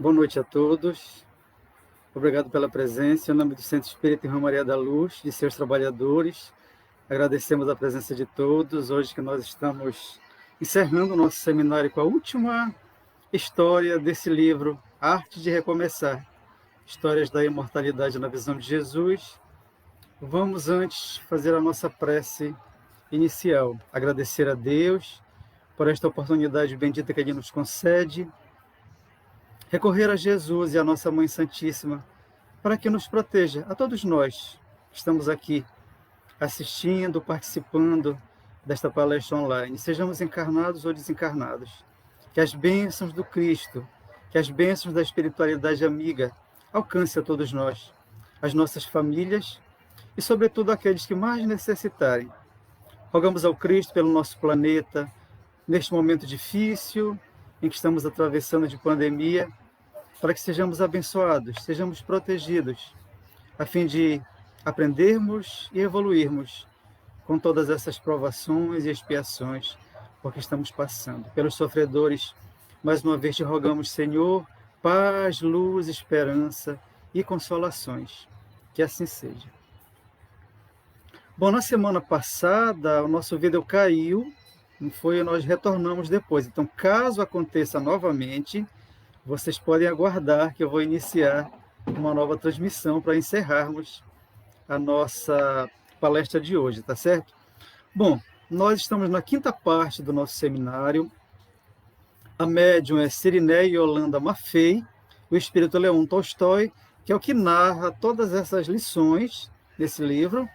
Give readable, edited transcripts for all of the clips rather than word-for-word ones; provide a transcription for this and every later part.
Boa noite a todos. Obrigado pela presença. Em nome do Centro Espírita Irmã Maria da Luz, de seus trabalhadores, agradecemos a presença de todos. Hoje que nós estamos encerrando o nosso seminário com a última história desse livro, Arte de Recomeçar, Histórias da Imortalidade na Visão de Jesus. Vamos antes fazer a nossa prece inicial, agradecer a Deus por esta oportunidade bendita que Ele nos concede, recorrer a Jesus e a nossa Mãe Santíssima para que nos proteja, a todos nós que estamos aqui assistindo, participando desta palestra online, sejamos encarnados ou desencarnados. Que as bênçãos do Cristo, que as bênçãos da espiritualidade amiga alcancem a todos nós, as nossas famílias e, sobretudo, aqueles que mais necessitarem. Rogamos ao Cristo pelo nosso planeta, neste momento difícil em que estamos atravessando de pandemia, para que sejamos abençoados, sejamos protegidos, a fim de aprendermos e evoluirmos com todas essas provações e expiações porque estamos passando. Pelos sofredores, mais uma vez te rogamos, Senhor, paz, luz, esperança e consolações. Que assim seja. Bom, na semana passada, o nosso vídeo caiu, não foi? Nós retornamos depois. Então, caso aconteça novamente, vocês podem aguardar que eu vou iniciar uma nova transmissão para encerrarmos a nossa palestra de hoje, tá certo? Bom, nós estamos na quinta parte do nosso seminário. A médium é Cirineia Yolanda Maffei, o espírito é Leon Tolstói, que é o que narra todas essas lições desse livro.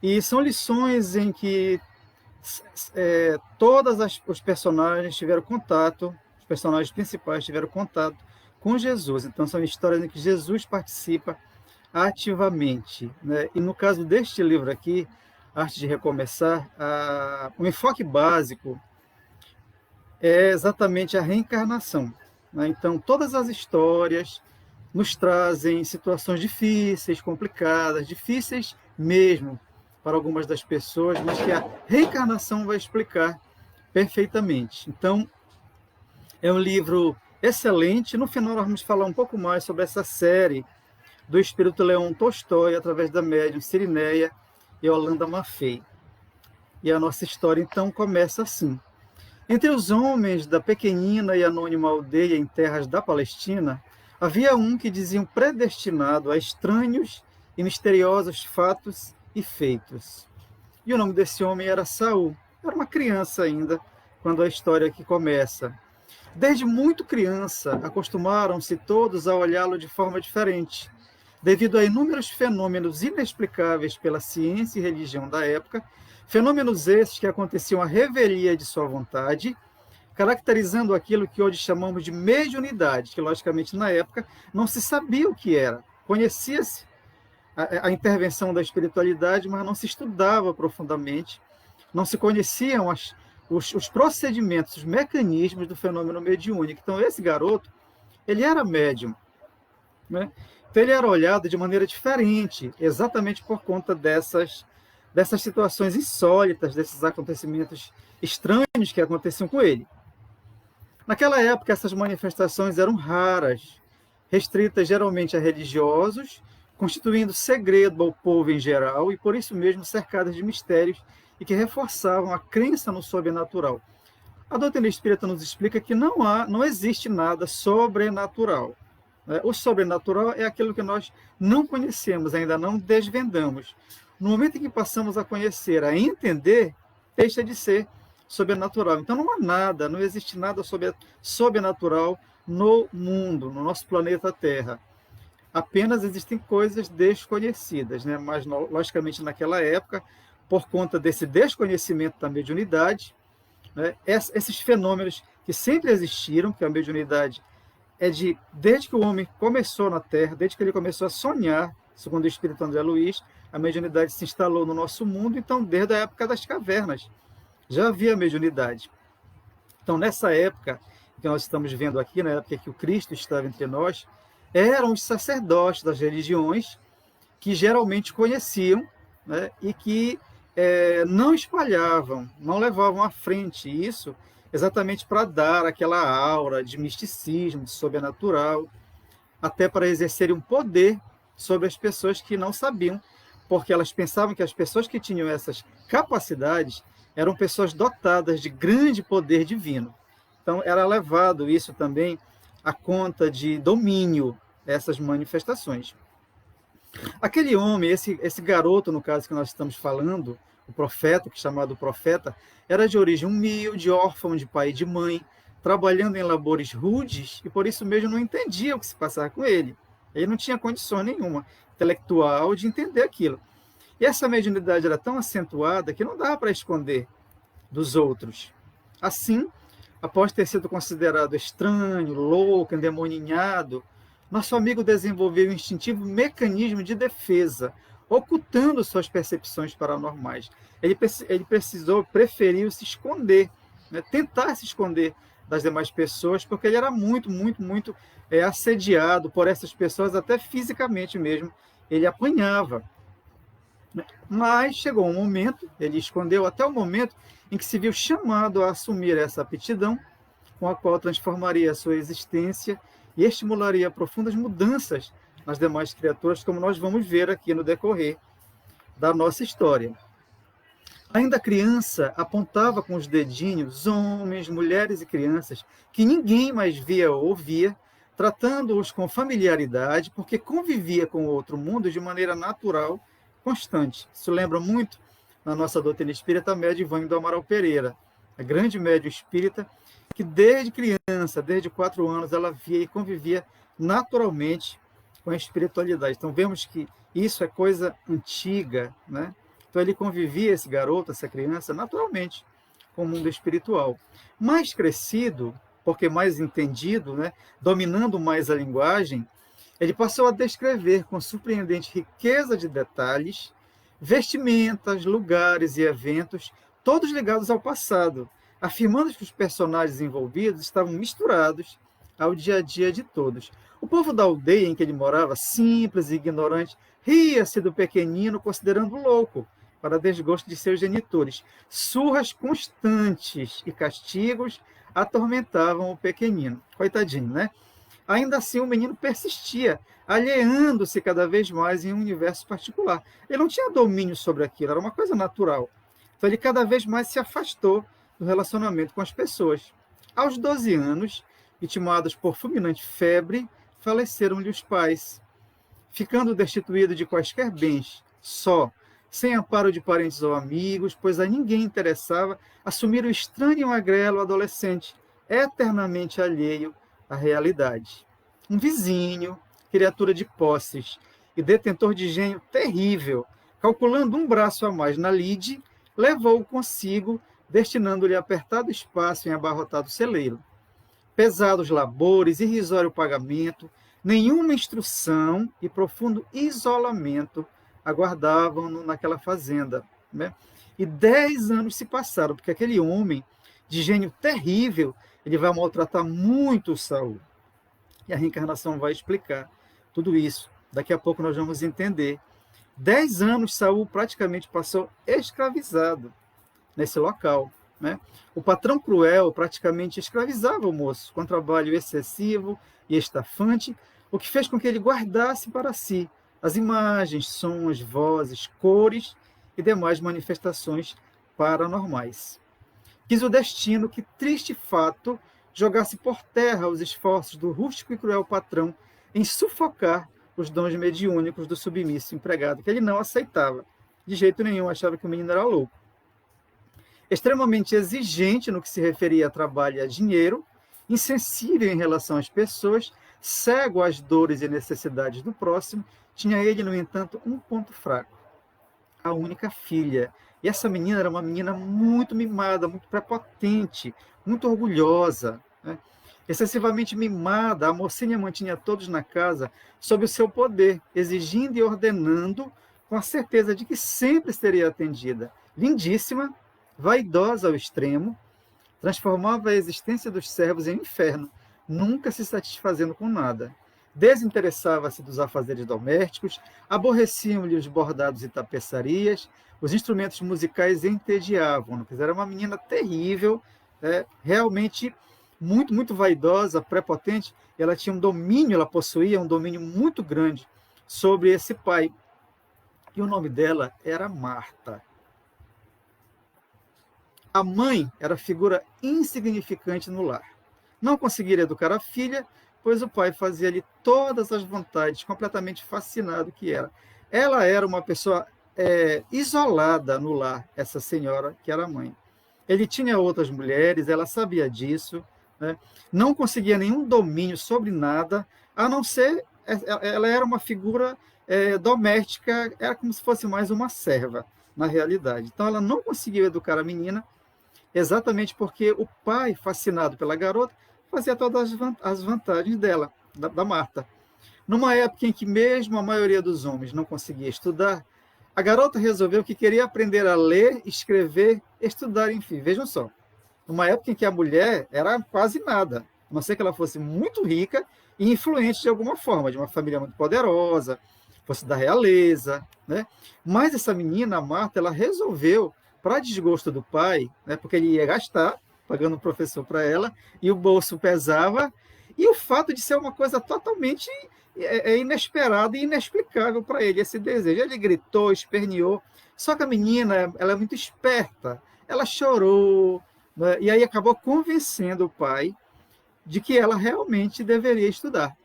E são lições em que todos os personagens tiveram contato, os personagens principais tiveram contato com Jesus. Então, são histórias em que Jesus participa ativamente, né? E no caso deste livro aqui, Arte de Recomeçar, o enfoque básico é exatamente a reencarnação, né? Então, todas as histórias nos trazem situações difíceis, complicadas, difíceis mesmo para algumas das pessoas, mas que a reencarnação vai explicar perfeitamente. Então, é um livro excelente. No final, nós vamos falar um pouco mais sobre essa série do espírito Leon Tolstói, através da médium Cirineia Yolanda Maffei. E a nossa história, então, começa assim. Entre os homens da pequenina e anônima aldeia em terras da Palestina, havia um que diziam predestinado a estranhos e misteriosos fatos e feitos. E o nome desse homem era Saul. Era uma criança ainda, quando a história aqui começa. Desde muito criança, acostumaram-se todos a olhá-lo de forma diferente, devido a inúmeros fenômenos inexplicáveis pela ciência e religião da época, fenômenos esses que aconteciam à revelia de sua vontade, caracterizando aquilo que hoje chamamos de mediunidade, que logicamente na época não se sabia o que era. Conhecia-se a intervenção da espiritualidade, mas não se estudava profundamente, não se conheciam os procedimentos, os mecanismos do fenômeno mediúnico. Então, esse garoto, ele era médium, né? Então, ele era olhado de maneira diferente, exatamente por conta dessas situações insólitas, desses acontecimentos estranhos que aconteciam com ele. Naquela época, essas manifestações eram raras, restritas geralmente a religiosos, constituindo segredo ao povo em geral e, por isso mesmo, cercadas de mistérios e que reforçavam a crença no sobrenatural. A doutrina espírita nos explica que não existe nada sobrenatural. O sobrenatural é aquilo que nós não conhecemos, ainda não desvendamos. No momento em que passamos a conhecer, a entender, deixa de ser sobrenatural. Então não há nada, não existe nada sobrenatural no mundo, no nosso planeta Terra. Apenas existem coisas desconhecidas, né? Mas, logicamente, naquela época, por conta desse desconhecimento da mediunidade, né, esses fenômenos que sempre existiram, que a mediunidade desde que o homem começou na Terra, desde que ele começou a sonhar, segundo o espírito André Luiz, a mediunidade se instalou no nosso mundo. Então, desde a época das cavernas, já havia mediunidade. Então, nessa época que nós estamos vendo aqui, na época que o Cristo estava entre nós, eram os sacerdotes das religiões que geralmente conheciam, né, e que não espalhavam, não levavam à frente isso, exatamente para dar aquela aura de misticismo, de sobrenatural, até para exercerem um poder sobre as pessoas que não sabiam, porque elas pensavam que as pessoas que tinham essas capacidades eram pessoas dotadas de grande poder divino. Então, era levado isso também à conta de domínio dessas manifestações. Aquele homem, esse garoto, no caso que nós estamos falando, o profeta, que é chamado profeta, era de origem humilde, órfão de pai e de mãe, trabalhando em labores rudes e por isso mesmo não entendia o que se passava com ele. Ele não tinha condições nenhuma intelectual de entender aquilo. E essa mediunidade era tão acentuada que não dava para esconder dos outros. Assim, após ter sido considerado estranho, louco, endemoninhado, nosso amigo desenvolveu um instintivo mecanismo de defesa, ocultando suas percepções paranormais. Ele preferiu se esconder, né, tentar se esconder das demais pessoas, porque ele era muito assediado por essas pessoas, até fisicamente mesmo, ele apanhava. Mas chegou um momento, ele escondeu até o momento em que se viu chamado a assumir essa aptidão, com a qual transformaria a sua existência e estimularia profundas mudanças nas demais criaturas, como nós vamos ver aqui no decorrer da nossa história. Ainda criança, apontava com os dedinhos homens, mulheres e crianças que ninguém mais via ou ouvia, tratando-os com familiaridade, porque convivia com o outro mundo de maneira natural, constante. Isso lembra muito, na nossa doutrina espírita, a média Ivânia do Amaral Pereira, a grande média espírita, que desde criança, desde 4 anos, ela via e convivia naturalmente com a espiritualidade. Então, vemos que isso é coisa antiga, né? Então, ele convivia, esse garoto, essa criança, naturalmente com o mundo espiritual. Mais crescido, porque mais entendido, né? Dominando mais a linguagem, ele passou a descrever com surpreendente riqueza de detalhes vestimentas, lugares e eventos, todos ligados ao passado, afirmando que os personagens envolvidos estavam misturados ao dia a dia de todos. O povo da aldeia em que ele morava, simples e ignorante, ria-se do pequenino, considerando louco, para desgosto de seus genitores. Surras constantes e castigos atormentavam o pequenino. Coitadinho, né? Ainda assim, o menino persistia, alheando-se cada vez mais em um universo particular. Ele não tinha domínio sobre aquilo, era uma coisa natural. Então, ele cada vez mais se afastou do relacionamento com as pessoas. Aos 12 anos, vitimados por fulminante febre, faleceram-lhe os pais, ficando destituído de quaisquer bens, só, sem amparo de parentes ou amigos, pois a ninguém interessava assumir o estranho e magrelo adolescente, eternamente alheio à realidade. Um vizinho, criatura de posses e detentor de gênio terrível, calculando um braço a mais na lide, levou-o consigo, destinando-lhe apertado espaço em abarrotado celeiro. Pesados labores, irrisório pagamento, nenhuma instrução e profundo isolamento aguardavam-no naquela fazenda, né? E 10 anos se passaram, porque aquele homem de gênio terrível, ele vai maltratar muito o Saul. E a reencarnação vai explicar tudo isso. Daqui a pouco nós vamos entender. 10 anos Saul praticamente passou escravizado nesse local, né? O patrão cruel praticamente escravizava o moço com trabalho excessivo e estafante, o que fez com que ele guardasse para si as imagens, sons, vozes, cores e demais manifestações paranormais. Quis o destino que, triste fato, jogasse por terra os esforços do rústico e cruel patrão em sufocar os dons mediúnicos do submisso empregado, que ele não aceitava. De jeito nenhum, achava que o menino era louco. Extremamente exigente no que se referia a trabalho e a dinheiro, insensível em relação às pessoas, cego às dores e necessidades do próximo, tinha ele, no entanto, um ponto fraco: a única filha. E essa menina era uma menina muito mimada, muito prepotente, muito orgulhosa, né? Excessivamente mimada, a mocinha mantinha todos na casa sob o seu poder, exigindo e ordenando, com a certeza de que sempre seria atendida. Lindíssima, vaidosa ao extremo, transformava a existência dos servos em inferno, nunca se satisfazendo com nada. Desinteressava-se dos afazeres domésticos, aborreciam-lhe os bordados e tapeçarias, os instrumentos musicais entediavam-no, era uma menina terrível, realmente muito, muito vaidosa, prepotente. Ela tinha um domínio, ela possuía um domínio muito grande sobre esse pai. E o nome dela era Marta. A mãe era figura insignificante no lar. Não conseguiria educar a filha, pois o pai fazia-lhe todas as vontades, completamente fascinado que era. Ela era uma pessoa isolada no lar, essa senhora que era a mãe. Ele tinha outras mulheres, ela sabia disso, né? Não conseguia nenhum domínio sobre nada, a não ser, ela era uma figura doméstica, era como se fosse mais uma serva, na realidade. Então ela não conseguiu educar a menina, exatamente porque o pai, fascinado pela garota, fazia todas as vantagens dela, da Marta. Numa época em que mesmo a maioria dos homens não conseguia estudar, a garota resolveu que queria aprender a ler, escrever, estudar, enfim. Vejam só, numa época em que a mulher era quase nada, a não ser que ela fosse muito rica e influente de alguma forma, de uma família muito poderosa, fosse da realeza, né? Mas essa menina, a Marta, ela resolveu, para desgosto do pai, né, porque ele ia gastar, pagando um professor para ela, e o bolso pesava, e o fato de ser uma coisa totalmente inesperada e inexplicável para ele, esse desejo. Ele gritou, esperneou, só que a menina, ela é muito esperta, ela chorou, né, e aí acabou convencendo o pai de que ela realmente deveria estudar.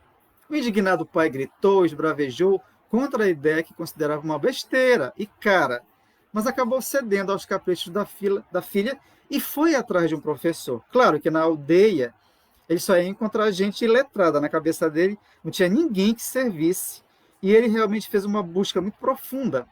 O indignado pai gritou, esbravejou contra a ideia que considerava uma besteira e cara, mas acabou cedendo aos caprichos da filha e foi atrás de um professor. Claro que na aldeia ele só ia encontrar gente iletrada, na cabeça dele não tinha ninguém que servisse, e ele realmente fez uma busca muito profunda.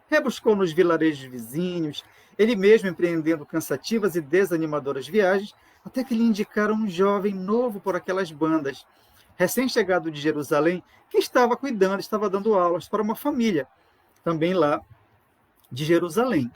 Rebuscou nos vilarejos vizinhos, ele mesmo empreendendo cansativas e desanimadoras viagens, até que lhe indicaram um jovem novo por aquelas bandas, recém-chegado de Jerusalém, que estava cuidando, estava dando aulas para uma família, também lá de Jerusalém.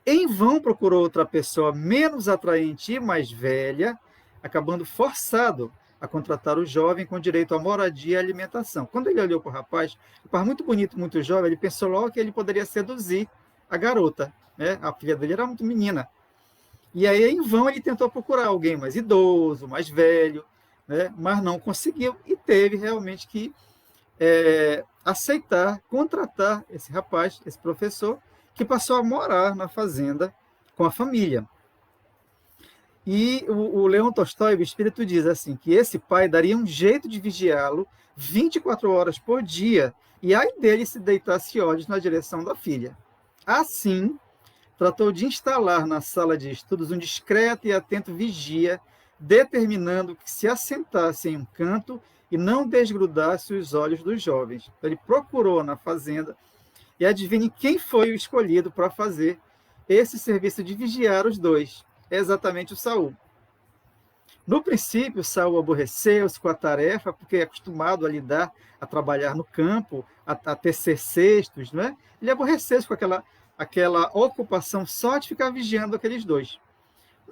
Em vão procurou outra pessoa menos atraente e mais velha, acabando forçado a contratar o jovem com direito à moradia e alimentação. Quando ele olhou para o rapaz muito bonito, muito jovem, ele pensou logo que ele poderia seduzir a garota, né? A filha dele era muito menina. E aí, em vão, ele tentou procurar alguém mais idoso, mais velho, né? Mas não conseguiu e teve realmente que aceitar, contratar esse rapaz, esse professor, que passou a morar na fazenda com a família. E o Leão Tolstói, o espírito, diz assim, que esse pai daria um jeito de vigiá-lo 24 horas por dia, e ai dele se deitasse olhos na direção da filha. Assim, tratou de instalar na sala de estudos um discreto e atento vigia, determinando que se assentasse em um canto e não desgrudasse os olhos dos jovens. Ele procurou na fazenda, e adivinhe quem foi o escolhido para fazer esse serviço de vigiar os dois. É exatamente o Saul. No princípio, Saul aborreceu-se com a tarefa, porque é acostumado a trabalhar no campo, a tecer cestos, não é? Ele aborreceu-se com aquela ocupação só de ficar vigiando aqueles dois.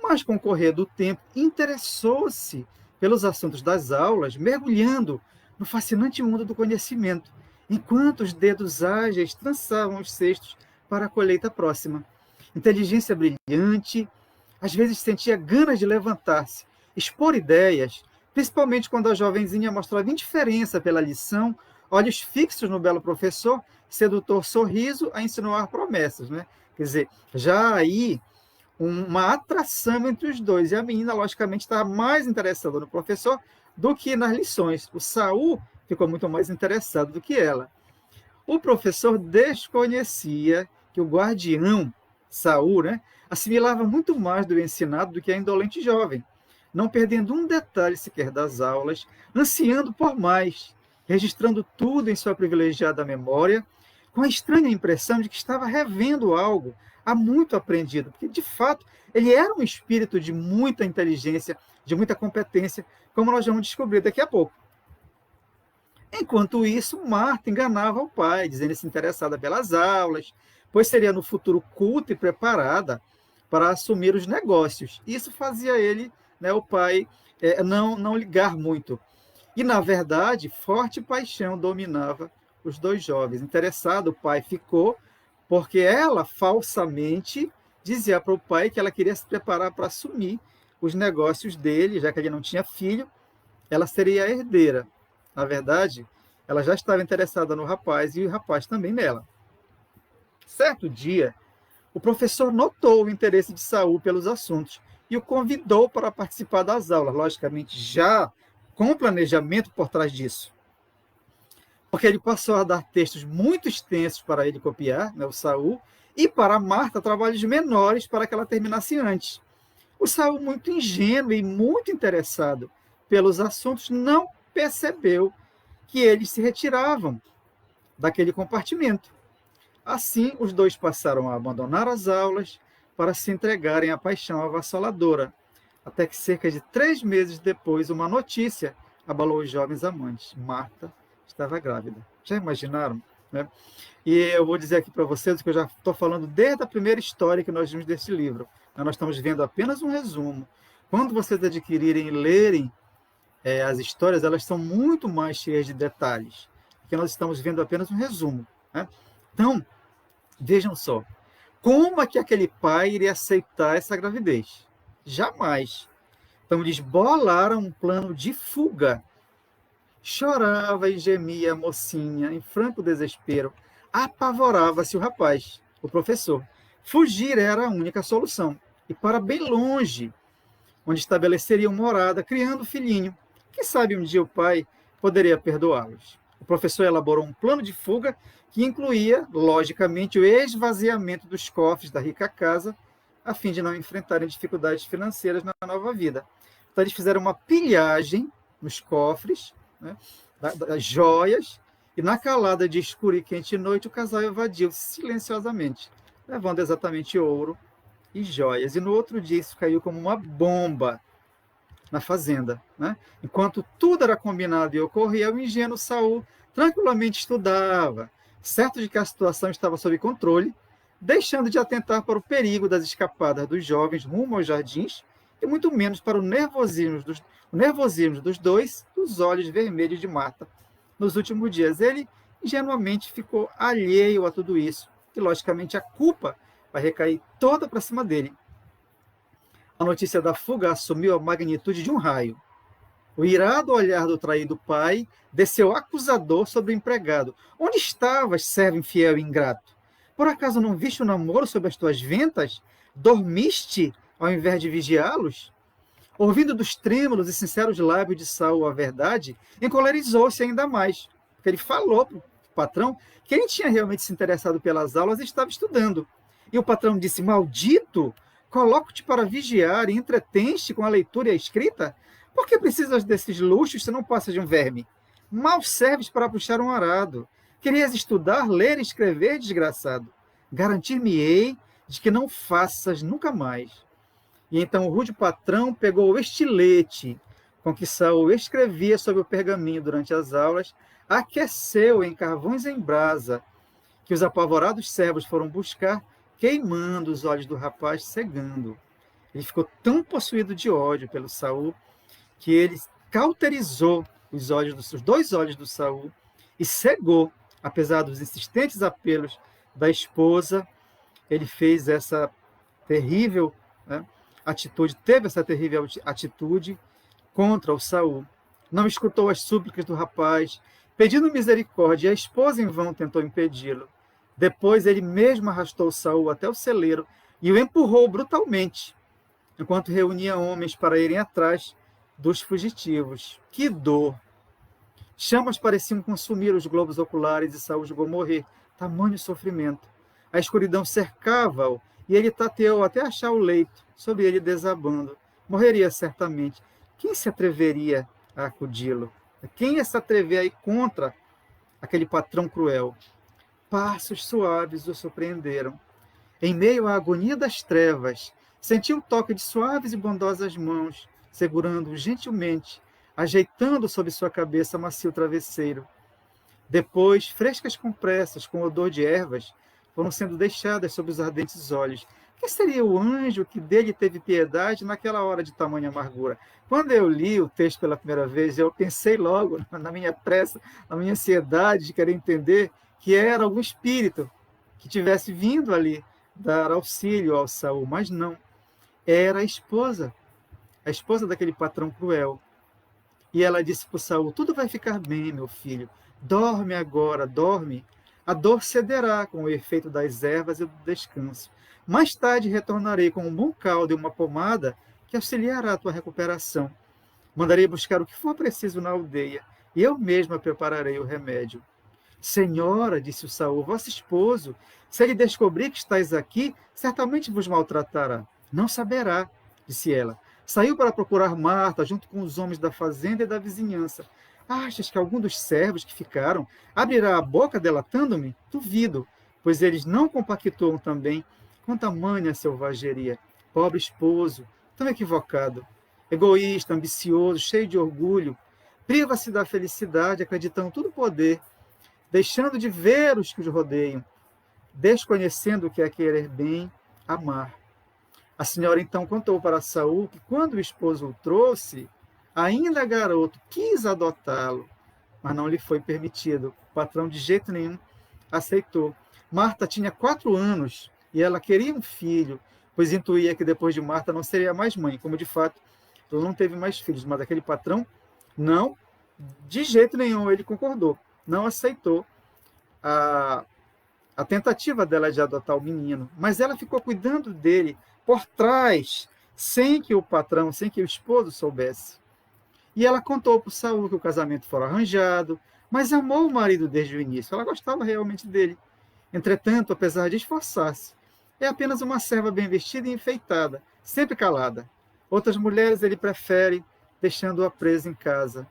Mas, com o correr do tempo, interessou-se pelos assuntos das aulas, mergulhando no fascinante mundo do conhecimento, enquanto os dedos ágeis trançavam os cestos para a colheita próxima. Inteligência brilhante, às vezes sentia ganas de levantar-se, expor ideias, principalmente quando a jovenzinha mostrava indiferença pela lição, olhos fixos no belo professor, sedutor sorriso a insinuar promessas, né? Quer dizer, já aí uma atração entre os dois, e a menina, logicamente, estava mais interessada no professor do que nas lições. O Saul ficou muito mais interessado do que ela. O professor desconhecia que o guardião, Saul, né, assimilava muito mais do ensinado do que a indolente jovem, não perdendo um detalhe sequer das aulas, ansiando por mais, registrando tudo em sua privilegiada memória, com a estranha impressão de que estava revendo algo há muito aprendido, porque, de fato, ele era um espírito de muita inteligência, de muita competência, como nós vamos descobrir daqui a pouco. Enquanto isso, Marta enganava o pai, dizendo-se interessada pelas aulas, pois seria no futuro culta e preparada para assumir os negócios. Isso fazia ele, né, o pai, não ligar muito. E, na verdade, forte paixão dominava os dois jovens. Interessado, o pai ficou, porque ela falsamente dizia para o pai que ela queria se preparar para assumir os negócios dele, já que ele não tinha filho, ela seria a herdeira. Na verdade, ela já estava interessada no rapaz e o rapaz também nela. Certo dia, o professor notou o interesse de Saul pelos assuntos e o convidou para participar das aulas, logicamente já com o planejamento por trás disso. Porque ele passou a dar textos muito extensos para ele copiar, né, o Saul, e para Marta trabalhos menores para que ela terminasse antes. O Saul, muito ingênuo e muito interessado pelos assuntos, não percebeu que eles se retiravam daquele compartimento. Assim, os dois passaram a abandonar as aulas para se entregarem à paixão avassaladora, até que cerca de 3 meses depois, uma notícia abalou os jovens amantes. Marta estava grávida. Já imaginaram? Né? E eu vou dizer aqui para vocês que eu já estou falando desde a primeira história que nós vimos desse livro. Nós estamos vendo apenas um resumo. Quando vocês adquirirem e lerem as histórias, elas são muito mais cheias de detalhes, porque nós estamos vendo apenas um resumo. Né? Então, vejam só, como é que aquele pai iria aceitar essa gravidez? Jamais. Então, eles bolaram um plano de fuga. Chorava e gemia a mocinha, em franco desespero. Apavorava-se o rapaz, o professor. Fugir era a única solução. E para bem longe, onde estabeleceriam morada, criando o filhinho. Quem sabe um dia o pai poderia perdoá-los. O professor elaborou um plano de fuga que incluía, logicamente, o esvaziamento dos cofres da rica casa, a fim de não enfrentarem dificuldades financeiras na nova vida. Então, eles fizeram uma pilhagem nos cofres, né, das joias, e na calada de escura e quente noite, o casal evadiu silenciosamente, levando exatamente ouro e joias. E no outro dia, isso caiu como uma bomba na fazenda. Né? Enquanto tudo era combinado e ocorria, o ingênuo Saul tranquilamente estudava, certo de que a situação estava sob controle, deixando de atentar para o perigo das escapadas dos jovens rumo aos jardins, e muito menos para o nervosismo dos dois, dos olhos vermelhos de Marta. Nos últimos dias, ele ingenuamente ficou alheio a tudo isso, e logicamente a culpa vai recair toda para cima dele. A notícia da fuga assumiu a magnitude de um raio. O irado olhar do traído pai desceu acusador sobre o empregado. Onde estavas, servo infiel e ingrato? Por acaso não viste o namoro sob as tuas ventas? Dormiste ao invés de vigiá-los? Ouvindo dos trêmulos e sinceros lábios de Saul a verdade, encolerizou-se ainda mais, porque ele falou para o patrão que ele tinha realmente se interessado pelas aulas e estava estudando. E o patrão disse: maldito, coloco-te para vigiar e entretens-te com a leitura e a escrita? Por que precisas desses luxos se não passas de um verme? Mal serves para puxar um arado. Querias estudar, ler e escrever, desgraçado. Garantir-me-ei de que não faças nunca mais. E então o rude patrão pegou o estilete com que Saul escrevia sobre o pergaminho durante as aulas, aqueceu em carvões em brasa, que os apavorados servos foram buscar, queimando os olhos do rapaz, cegando. Ele ficou tão possuído de ódio pelo Saul que ele cauterizou os dois olhos do Saul e cegou, apesar dos insistentes apelos da esposa. Ele fez essa terrível teve essa terrível atitude contra o Saul. Não escutou as súplicas do rapaz, pedindo misericórdia, e a esposa em vão tentou impedi-lo. Depois ele mesmo arrastou Saul até o celeiro e o empurrou brutalmente, enquanto reunia homens para irem atrás dos fugitivos. Que dor! Chamas pareciam consumir os globos oculares e Saul chegou a morrer. Tamanho sofrimento. A escuridão cercava-o e ele tateou até achar o leito, sobre ele desabando. Morreria certamente. Quem se atreveria a acudi-lo? Quem ia se atrever a ir contra aquele patrão cruel? Passos suaves o surpreenderam. Em meio à agonia das trevas, sentiu o toque de suaves e bondosas mãos, segurando-o gentilmente, ajeitando sobre sua cabeça macio travesseiro. Depois, frescas compressas com odor de ervas foram sendo deixadas sob os ardentes olhos. Quem seria o anjo que dele teve piedade naquela hora de tamanha amargura? Quando eu li o texto pela primeira vez, eu pensei logo, na minha pressa, na minha ansiedade de querer entender, que era algum espírito que tivesse vindo ali dar auxílio ao Saul, mas não. Era a esposa. a esposa daquele patrão cruel. E ela disse para Saul: tudo vai ficar bem, meu filho. Dorme agora, dorme. A dor cederá com o efeito das ervas e do descanso. Mais tarde retornarei com um bom caldo e uma pomada que auxiliará a tua recuperação. Mandarei buscar o que for preciso na aldeia, e eu mesma prepararei o remédio. Senhora, disse o Saul, vosso esposo, se ele descobrir que estáis aqui, certamente vos maltratará. Não saberá, disse ela. Saiu para procurar Marta, junto com os homens da fazenda e da vizinhança. Achas que algum dos servos que ficaram abrirá a boca delatando-me? Duvido, pois eles não compactuam também com tamanha selvageria. Pobre esposo, tão equivocado, egoísta, ambicioso, cheio de orgulho, priva-se da felicidade, acreditando tudo poder, deixando de ver os que os rodeiam, desconhecendo o que é querer bem, amar. A senhora então contou para Saul que quando o esposo o trouxe, ainda garoto, quis adotá-lo, mas não lhe foi permitido. O patrão de jeito nenhum aceitou. Marta tinha 4 anos e ela queria um filho, pois intuía que depois de Marta não seria mais mãe, como de fato ela não teve mais filhos, mas aquele patrão não, de jeito nenhum ele concordou, não aceitou a tentativa dela de adotar o menino, mas ela ficou cuidando dele por trás, sem que o patrão, sem que o esposo soubesse. E ela contou para Saul que o casamento fora arranjado, mas amou o marido desde o início, ela gostava realmente dele. Entretanto, apesar de esforçar-se, é apenas uma serva bem vestida e enfeitada, sempre calada. Outras mulheres ele prefere, deixando-a presa em casa.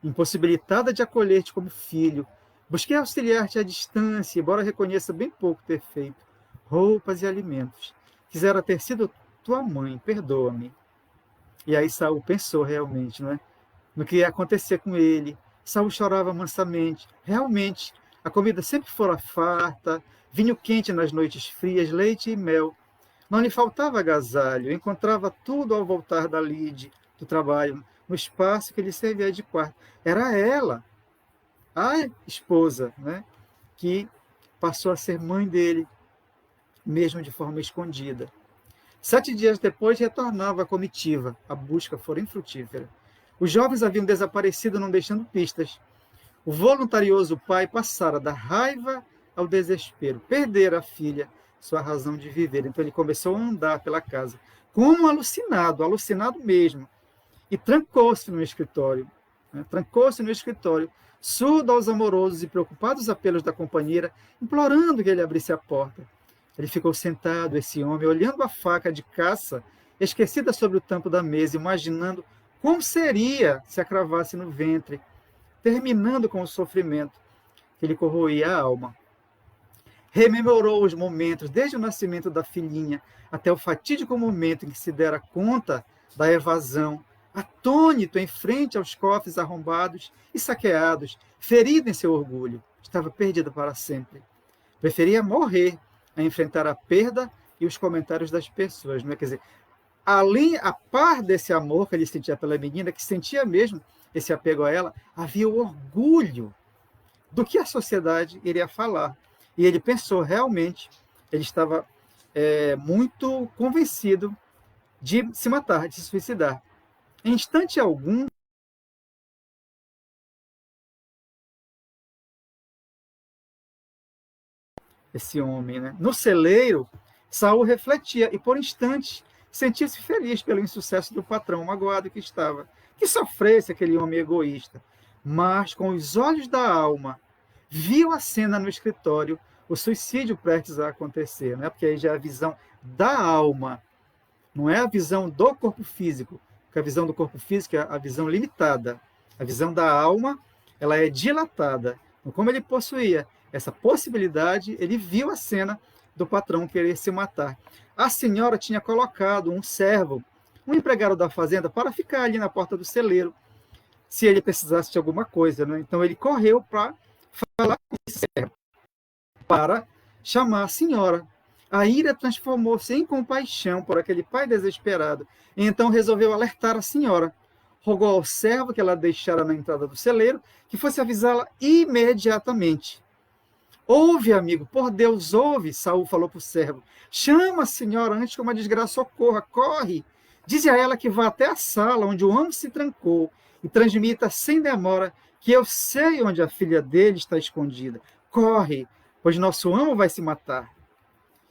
Impossibilitada de acolher-te como filho, busquei auxiliar-te à distância, embora reconheça bem pouco ter feito. Roupas e alimentos. Quisera ter sido tua mãe, perdoa-me. E aí Saul pensou realmente, não é? No que ia acontecer com ele. Saul chorava mansamente. Realmente, a comida sempre fora farta, vinho quente nas noites frias, leite e mel. Não lhe faltava agasalho, encontrava tudo ao voltar da lide, do trabalho, no espaço que lhe servia de quarto. Era ela, a esposa, né, que passou a ser mãe dele, mesmo de forma escondida. 7 dias depois, retornava a comitiva. A busca fora infrutífera. Os jovens haviam desaparecido, não deixando pistas. O voluntarioso pai passara da raiva ao desespero. Perdera a filha, sua razão de viver. Então ele começou a andar pela casa, como um alucinado, alucinado mesmo. E trancou-se no escritório. Trancou-se no escritório, surdo aos amorosos e preocupados apelos da companheira, implorando que ele abrisse a porta. Ele ficou sentado, esse homem, olhando a faca de caça, esquecida sobre o tampo da mesa, imaginando como seria se a cravasse no ventre, terminando com o sofrimento que lhe corroía a alma. Rememorou os momentos, desde o nascimento da filhinha até o fatídico momento em que se dera conta da evasão, atônito em frente aos cofres arrombados e saqueados, ferido em seu orgulho. Estava perdido para sempre. Preferia morrer a enfrentar a perda e os comentários das pessoas. Não é? Quer dizer, além, a par desse amor que ele sentia pela menina, que sentia mesmo esse apego a ela, havia o orgulho do que a sociedade iria falar. E ele pensou realmente, ele estava muito convencido de se matar, de se suicidar. Em instante algum, esse homem, né? No celeiro, Saul refletia e, por instantes, sentia-se feliz pelo insucesso do patrão, magoado que estava. Que sofresse aquele homem egoísta. Mas, com os olhos da alma, viu a cena no escritório, o suicídio prestes a acontecer, né? Porque aí já é a visão da alma, não é a visão do corpo físico, porque a visão do corpo físico é a visão limitada. A visão da alma, ela é dilatada. Então, como ele possuía essa possibilidade, ele viu a cena do patrão querer se matar. A senhora tinha colocado um servo, um empregado da fazenda, para ficar ali na porta do celeiro, se ele precisasse de alguma coisa, né? Então ele correu para falar com esse servo, para chamar a senhora. A ira transformou-se em compaixão por aquele pai desesperado, e então resolveu alertar a senhora. Rogou ao servo que ela deixara na entrada do celeiro, que fosse avisá-la imediatamente. Ouve, amigo, por Deus, ouve, Saul falou para o servo. Chama a senhora antes que uma desgraça ocorra, corre. Dize a ela que vá até a sala onde o amo se trancou e transmita sem demora que eu sei onde a filha dele está escondida. Corre, pois nosso amo vai se matar.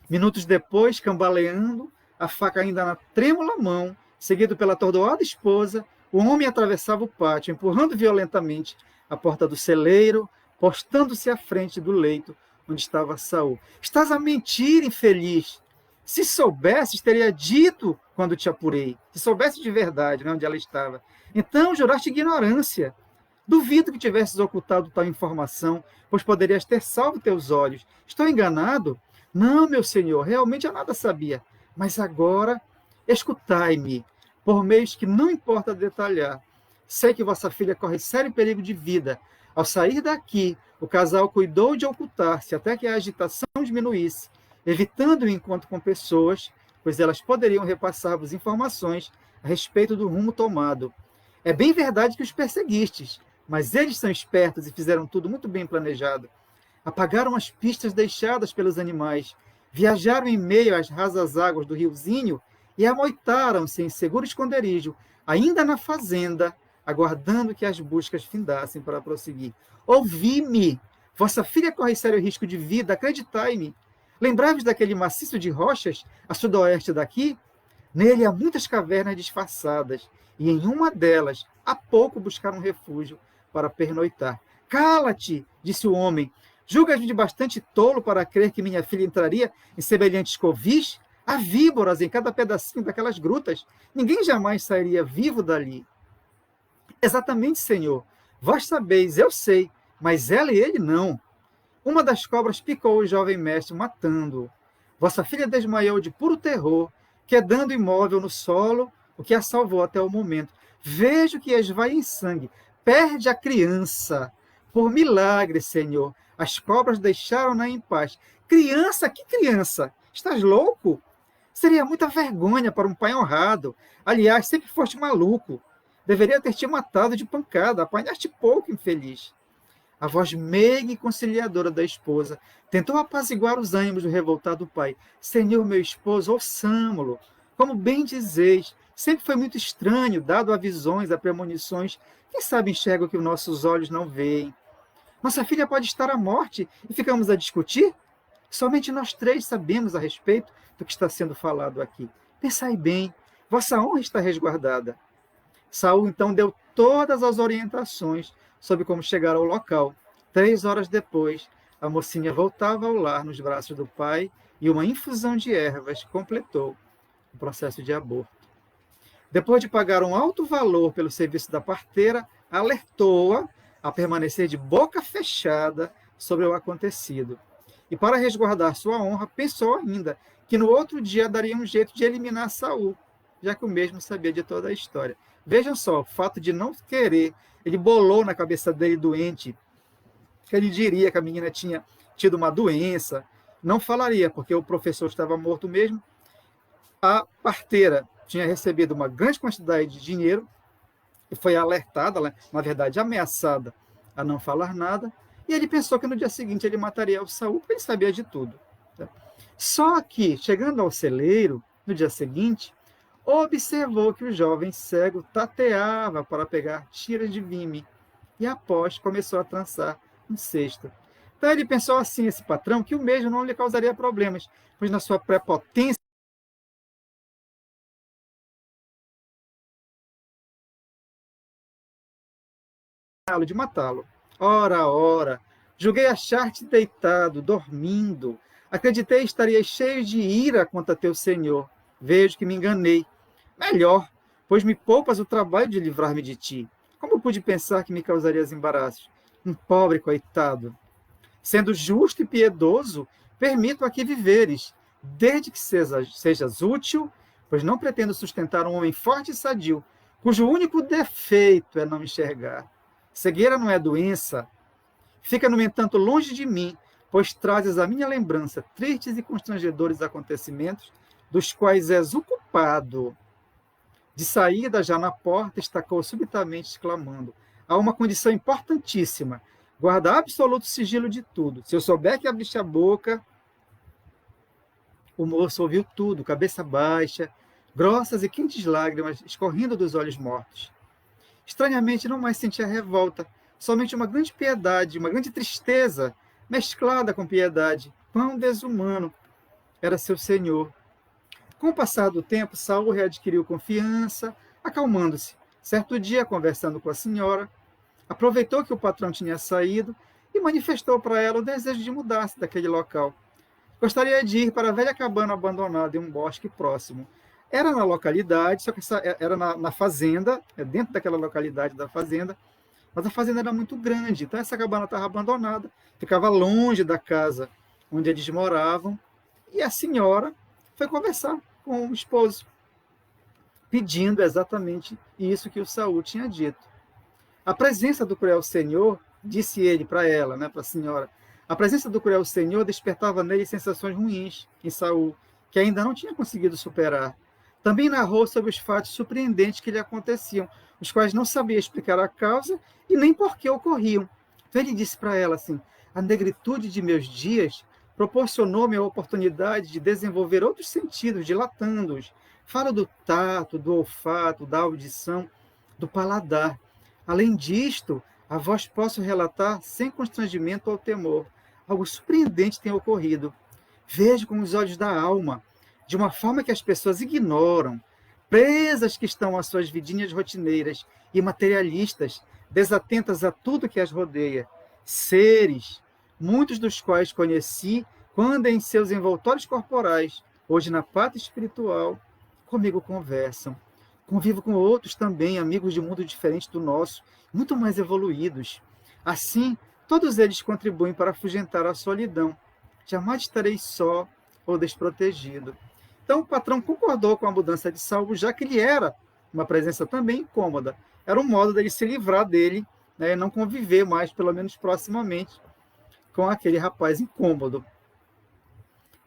Minutos depois, cambaleando, a faca ainda na trêmula mão, seguido pela atordoada esposa, o homem atravessava o pátio, empurrando violentamente a porta do celeiro, postando-se à frente do leito onde estava Saul. Estás a mentir, infeliz! Se soubesses, teria dito quando te apurei. Se soubesse de verdade, né, onde ela estava. Então juraste ignorância. Duvido que tivesses ocultado tal informação, pois poderias ter salvo teus olhos. Estou enganado? Não, meu senhor, realmente eu nada sabia. Mas agora, escutai-me, por meios que não importa detalhar. Sei que vossa filha corre sério perigo de vida. Ao sair daqui, o casal cuidou de ocultar-se até que a agitação diminuísse, evitando o encontro com pessoas, pois elas poderiam repassar-vos informações a respeito do rumo tomado. É bem verdade que os perseguistes, mas eles são espertos e fizeram tudo muito bem planejado. Apagaram as pistas deixadas pelos animais, viajaram em meio às rasas águas do riozinho e amoitaram-se em seguro esconderijo, ainda na fazenda, aguardando que as buscas findassem para prosseguir. Ouvi-me! Vossa filha corre sério risco de vida, acreditai-me. Lembrai-vos daquele maciço de rochas a sudoeste daqui? Nele há muitas cavernas disfarçadas, e em uma delas há pouco buscaram refúgio para pernoitar. Cala-te, disse o homem. Julgas-me de bastante tolo para crer que minha filha entraria em semelhantes covis? Há víboras em cada pedacinho daquelas grutas. Ninguém jamais sairia vivo dali. Exatamente, senhor. Vós sabeis, eu sei, mas ela e ele não. Uma das cobras picou o jovem mestre, matando-o. Vossa filha desmaiou de puro terror, quedando imóvel no solo, o que a salvou até o momento. Vejo que esvai em sangue. Perde a criança. Por milagre, senhor, as cobras deixaram-na em paz. Criança? Que criança? Estás louco? Seria muita vergonha para um pai honrado. Aliás, sempre foste maluco. Deveria ter te matado de pancada. Apanhaste pouco, infeliz. A voz meiga e conciliadora da esposa tentou apaziguar os ânimos do revoltado pai. Senhor, meu esposo, ouçamo-lo. Como bem dizeis, sempre foi muito estranho, dado a visões, a premonições. Quem sabe enxerga o que os nossos olhos não veem. Nossa filha pode estar à morte e ficamos a discutir? Somente nós três sabemos a respeito do que está sendo falado aqui. Pensai bem, vossa honra está resguardada. Saul então deu todas as orientações sobre como chegar ao local. 3 horas depois, a mocinha voltava ao lar nos braços do pai e uma infusão de ervas completou o processo de aborto. Depois de pagar um alto valor pelo serviço da parteira, alertou-a a permanecer de boca fechada sobre o acontecido. E para resguardar sua honra, pensou ainda que no outro dia daria um jeito de eliminar Saul, já que o mesmo sabia de toda a história. Vejam só, o fato de não querer, ele bolou na cabeça dele doente, que ele diria que a menina tinha tido uma doença, não falaria, porque o professor estava morto mesmo. A parteira tinha recebido uma grande quantidade de dinheiro e foi alertada, na verdade ameaçada a não falar nada, e ele pensou que no dia seguinte ele mataria o Saul, porque ele sabia de tudo. Só que, chegando ao celeiro, no dia seguinte, observou que o jovem cego tateava para pegar tiras de vime e, após, começou a trançar um cesto. Então ele pensou assim, esse patrão, que o mesmo não lhe causaria problemas, pois na sua prepotência de matá-lo. Ora, ora, julguei achar-te deitado, dormindo. Acreditei estarias cheio de ira contra teu senhor. Vejo que me enganei. Melhor, pois me poupas o trabalho de livrar-me de ti. Como pude pensar que me causarias embaraços? Um pobre coitado. Sendo justo e piedoso, permito aqui viveres, desde que sejas útil, pois não pretendo sustentar um homem forte e sadio, cujo único defeito é não enxergar. Cegueira não é doença. Fica, no entanto, longe de mim, pois trazes à minha lembrança tristes e constrangedores acontecimentos, dos quais és o culpado. De saída, já na porta, estacou subitamente, exclamando: há uma condição importantíssima. Guarda absoluto sigilo de tudo. Se eu souber que abriste a boca... O moço ouviu tudo, cabeça baixa, grossas e quentes lágrimas escorrendo dos olhos mortos. Estranhamente, não mais sentia revolta, somente uma grande piedade, uma grande tristeza, mesclada com piedade. Quão desumano era seu senhor. Com o passar do tempo, Saul readquiriu confiança, acalmando-se. Certo dia, conversando com a senhora, aproveitou que o patrão tinha saído e manifestou para ela o desejo de mudar-se daquele local. Gostaria de ir para a velha cabana abandonada em um bosque próximo. Era na localidade, só que era na fazenda, dentro daquela localidade da fazenda, mas a fazenda era muito grande, então essa cabana estava abandonada, ficava longe da casa onde eles moravam, e a senhora foi conversar com o esposo, pedindo exatamente isso que o Saul tinha dito. A presença do cruel Senhor, disse ele para ela, para a senhora, a presença do cruel Senhor despertava nele sensações ruins em Saul, que ainda não tinha conseguido superar. Também narrou sobre os fatos surpreendentes que lhe aconteciam, os quais não sabia explicar a causa e nem por que ocorriam. Então ele disse para ela assim: a negritude de meus dias proporcionou-me a oportunidade de desenvolver outros sentidos, dilatando-os. Falo do tato, do olfato, da audição, do paladar. Além disto, a vós posso relatar sem constrangimento ou temor. Algo surpreendente tem ocorrido. Vejo com os olhos da alma, de uma forma que as pessoas ignoram, presas que estão às suas vidinhas rotineiras e materialistas, desatentas a tudo que as rodeia. Seres, muitos dos quais conheci quando em seus envoltórios corporais, hoje na pátria espiritual, comigo conversam. Convivo com outros também, amigos de mundo diferente do nosso, muito mais evoluídos. Assim, todos eles contribuem para afugentar a solidão. Jamais estarei só ou desprotegido. Então o patrão concordou com a mudança de Saul, já que ele era uma presença também incômoda. Era um modo dele se livrar dele, e não conviver mais, pelo menos proximamente, com aquele rapaz incômodo.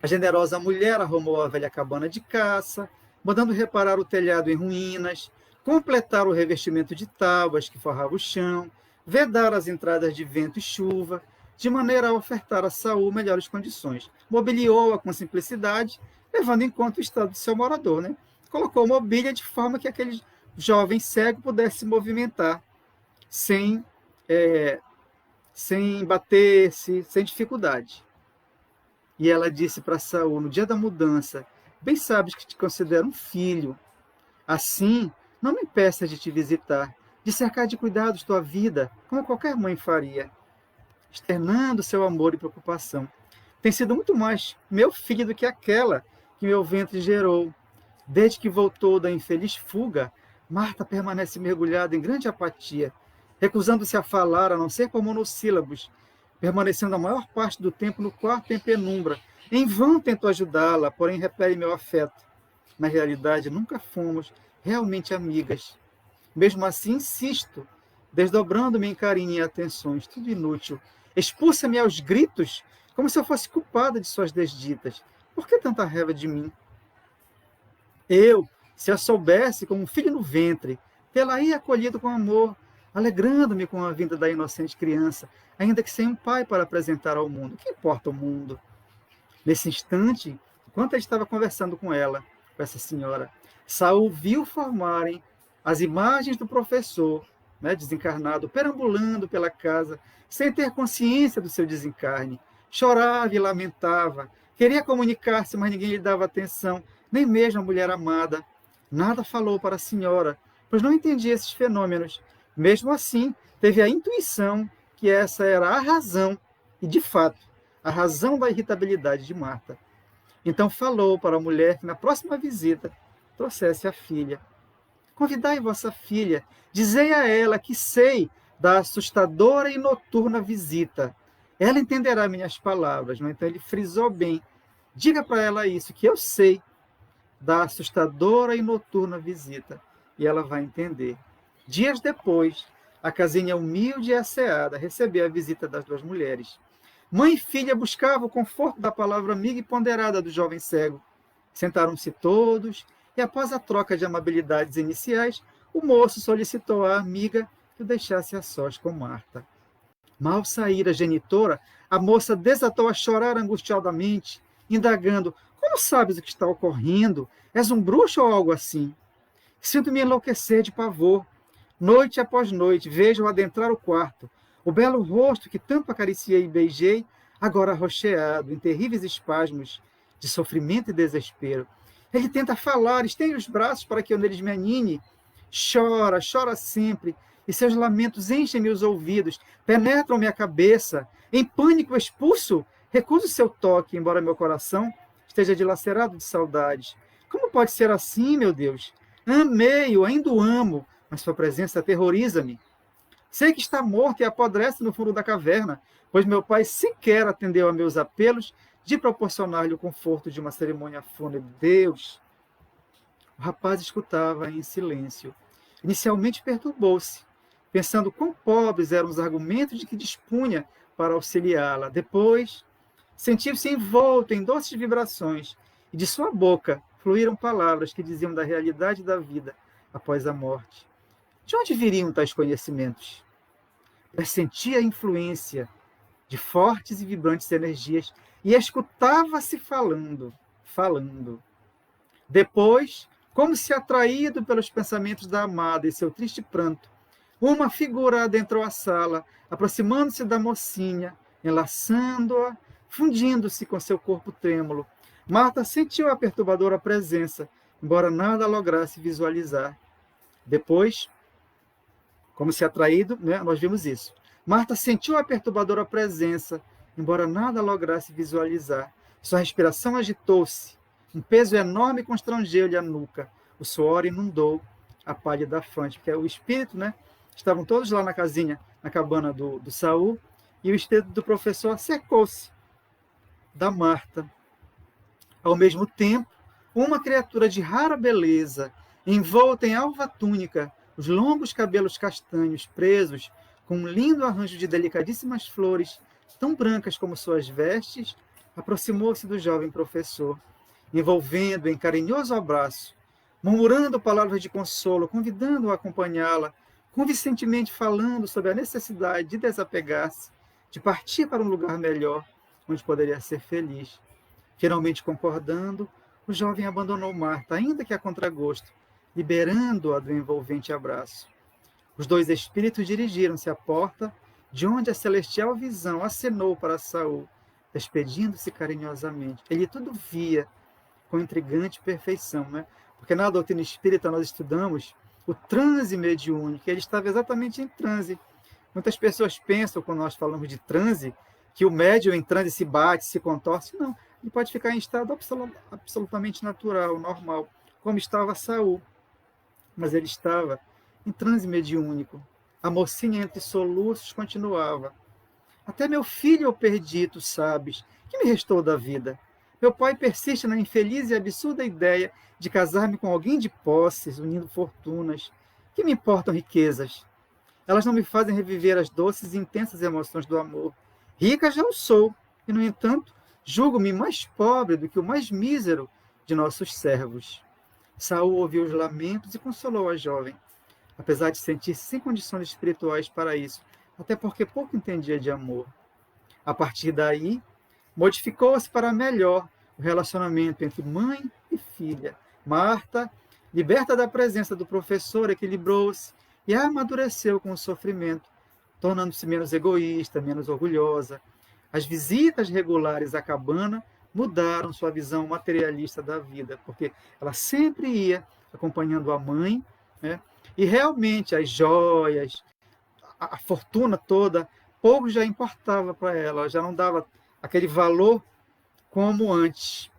A generosa mulher arrumou a velha cabana de caça, mandando reparar o telhado em ruínas, completar o revestimento de tábuas que forrava o chão, vedar as entradas de vento e chuva, de maneira a ofertar a Saul melhores condições. Mobiliou-a com simplicidade, levando em conta o estado do seu morador. Colocou mobília de forma que aquele jovem cego pudesse se movimentar sem bater-se, sem dificuldade. E ela disse para Saul, no dia da mudança: bem sabes que te considero um filho. Assim, não me impeças de te visitar, de cercar de cuidados tua vida, como qualquer mãe faria, externando seu amor e preocupação. Tem sido muito mais meu filho do que aquela que meu ventre gerou. Desde que voltou da infeliz fuga, Marta permanece mergulhada em grande apatia, recusando-se a falar, a não ser por monossílabos, permanecendo a maior parte do tempo no quarto em penumbra. Em vão tento ajudá-la, porém repele meu afeto. Na realidade, nunca fomos realmente amigas. Mesmo assim, insisto, desdobrando-me em carinho e atenções, tudo inútil. Expulsa-me aos gritos, como se eu fosse culpada de suas desditas. Por que tanta raiva de mim? Eu, se a soubesse como um filho no ventre, tê-la-ia acolhido com amor, alegrando-me com a vinda da inocente criança, ainda que sem um pai para apresentar ao mundo. Que importa o mundo? Nesse instante, enquanto ele estava conversando com ela, com essa senhora, Saul viu formarem as imagens do professor, desencarnado, perambulando pela casa, sem ter consciência do seu desencarne. Chorava e lamentava, queria comunicar-se, mas ninguém lhe dava atenção, nem mesmo a mulher amada. Nada falou para a senhora, pois não entendia esses fenômenos. Mesmo assim, teve a intuição que essa era a razão, e de fato, a razão da irritabilidade de Marta. Então falou para a mulher que na próxima visita trouxesse a filha. Convidai vossa filha, dizei a ela que sei da assustadora e noturna visita. Ela entenderá minhas palavras, então ele frisou bem. Diga para ela isso, que eu sei da assustadora e noturna visita, e ela vai entender. Dias depois, a casinha humilde e asseada recebeu a visita das duas mulheres. Mãe e filha buscavam o conforto da palavra amiga e ponderada do jovem cego. Sentaram-se todos, e após a troca de amabilidades iniciais, o moço solicitou à amiga que o deixasse a sós com Marta. Mal saíra a genitora, a moça desatou a chorar angustiadamente, indagando: Como sabes o que está ocorrendo? És um bruxo ou algo assim? Sinto-me enlouquecer de pavor. Noite após noite, vejo-o adentrar o quarto. O belo rosto que tanto acariciei e beijei, agora arroxeado em terríveis espasmos de sofrimento e desespero. Ele tenta falar, estende os braços para que eu neles me anime. Chora, chora sempre, e seus lamentos enchem-me os ouvidos, penetram minha cabeça. Em pânico expulso, recuso seu toque, embora meu coração esteja dilacerado de saudades. Como pode ser assim, meu Deus? Amei-o, ainda o amo, mas sua presença aterroriza-me. Sei que está morto e apodrece no fundo da caverna, pois meu pai sequer atendeu a meus apelos de proporcionar-lhe o conforto de uma cerimônia fúnebre. Deus! O rapaz escutava em silêncio. Inicialmente perturbou-se, pensando quão pobres eram os argumentos de que dispunha para auxiliá-la. Depois, sentiu-se envolto em doces vibrações, e de sua boca fluíram palavras que diziam da realidade da vida após a morte. De onde viriam tais conhecimentos? Pressentia a influência de fortes e vibrantes energias e escutava-se falando. Depois, como se atraído pelos pensamentos da amada e seu triste pranto, uma figura adentrou a sala, aproximando-se da mocinha, enlaçando-a, fundindo-se com seu corpo trêmulo. Marta sentiu a perturbadora presença, embora nada lograsse visualizar. Depois, como se atraído, nós vimos isso. Marta sentiu a perturbadora presença, embora nada lograsse visualizar. Sua respiração agitou-se. Um peso enorme constrangeu-lhe a nuca. O suor inundou a pálida fronte, porque o espírito, estavam todos lá na casinha, na cabana do Saul, e o espírito do professor secou-se da Marta. Ao mesmo tempo, uma criatura de rara beleza, envolta em alva túnica, os longos cabelos castanhos presos com um lindo arranjo de delicadíssimas flores, tão brancas como suas vestes, aproximou-se do jovem professor, envolvendo-o em carinhoso abraço, murmurando palavras de consolo, convidando-o a acompanhá-la, convincentemente falando sobre a necessidade de desapegar-se, de partir para um lugar melhor, onde poderia ser feliz. Finalmente concordando, o jovem abandonou Marta, ainda que a contragosto, liberando-a do envolvente abraço. Os dois espíritos dirigiram-se à porta, de onde a celestial visão acenou para Saul, despedindo-se carinhosamente. Ele tudo via com intrigante perfeição, Porque na doutrina espírita nós estudamos o transe mediúnico, ele estava exatamente em transe. Muitas pessoas pensam, quando nós falamos de transe, que o médium em transe se bate, se contorce. Não, ele pode ficar em estado absolutamente natural, normal, como estava Saul. Mas ele estava em transe mediúnico. A mocinha, entre soluços, continuava. Até meu filho eu perdi, tu sabes. Que me restou da vida? Meu pai persiste na infeliz e absurda ideia de casar-me com alguém de posses, unindo fortunas. Que me importam riquezas? Elas não me fazem reviver as doces e intensas emoções do amor. Rica já eu sou, e, no entanto, julgo-me mais pobre do que o mais mísero de nossos servos. Saul ouviu os lamentos e consolou a jovem, apesar de sentir-se sem condições espirituais para isso, até porque pouco entendia de amor. A partir daí, modificou-se para melhor o relacionamento entre mãe e filha. Marta, liberta da presença do professor, equilibrou-se e amadureceu com o sofrimento, tornando-se menos egoísta, menos orgulhosa. As visitas regulares à cabana mudaram sua visão materialista da vida, porque ela sempre ia acompanhando a mãe, e realmente as joias, a fortuna toda, pouco já importava para ela já não dava aquele valor como antes.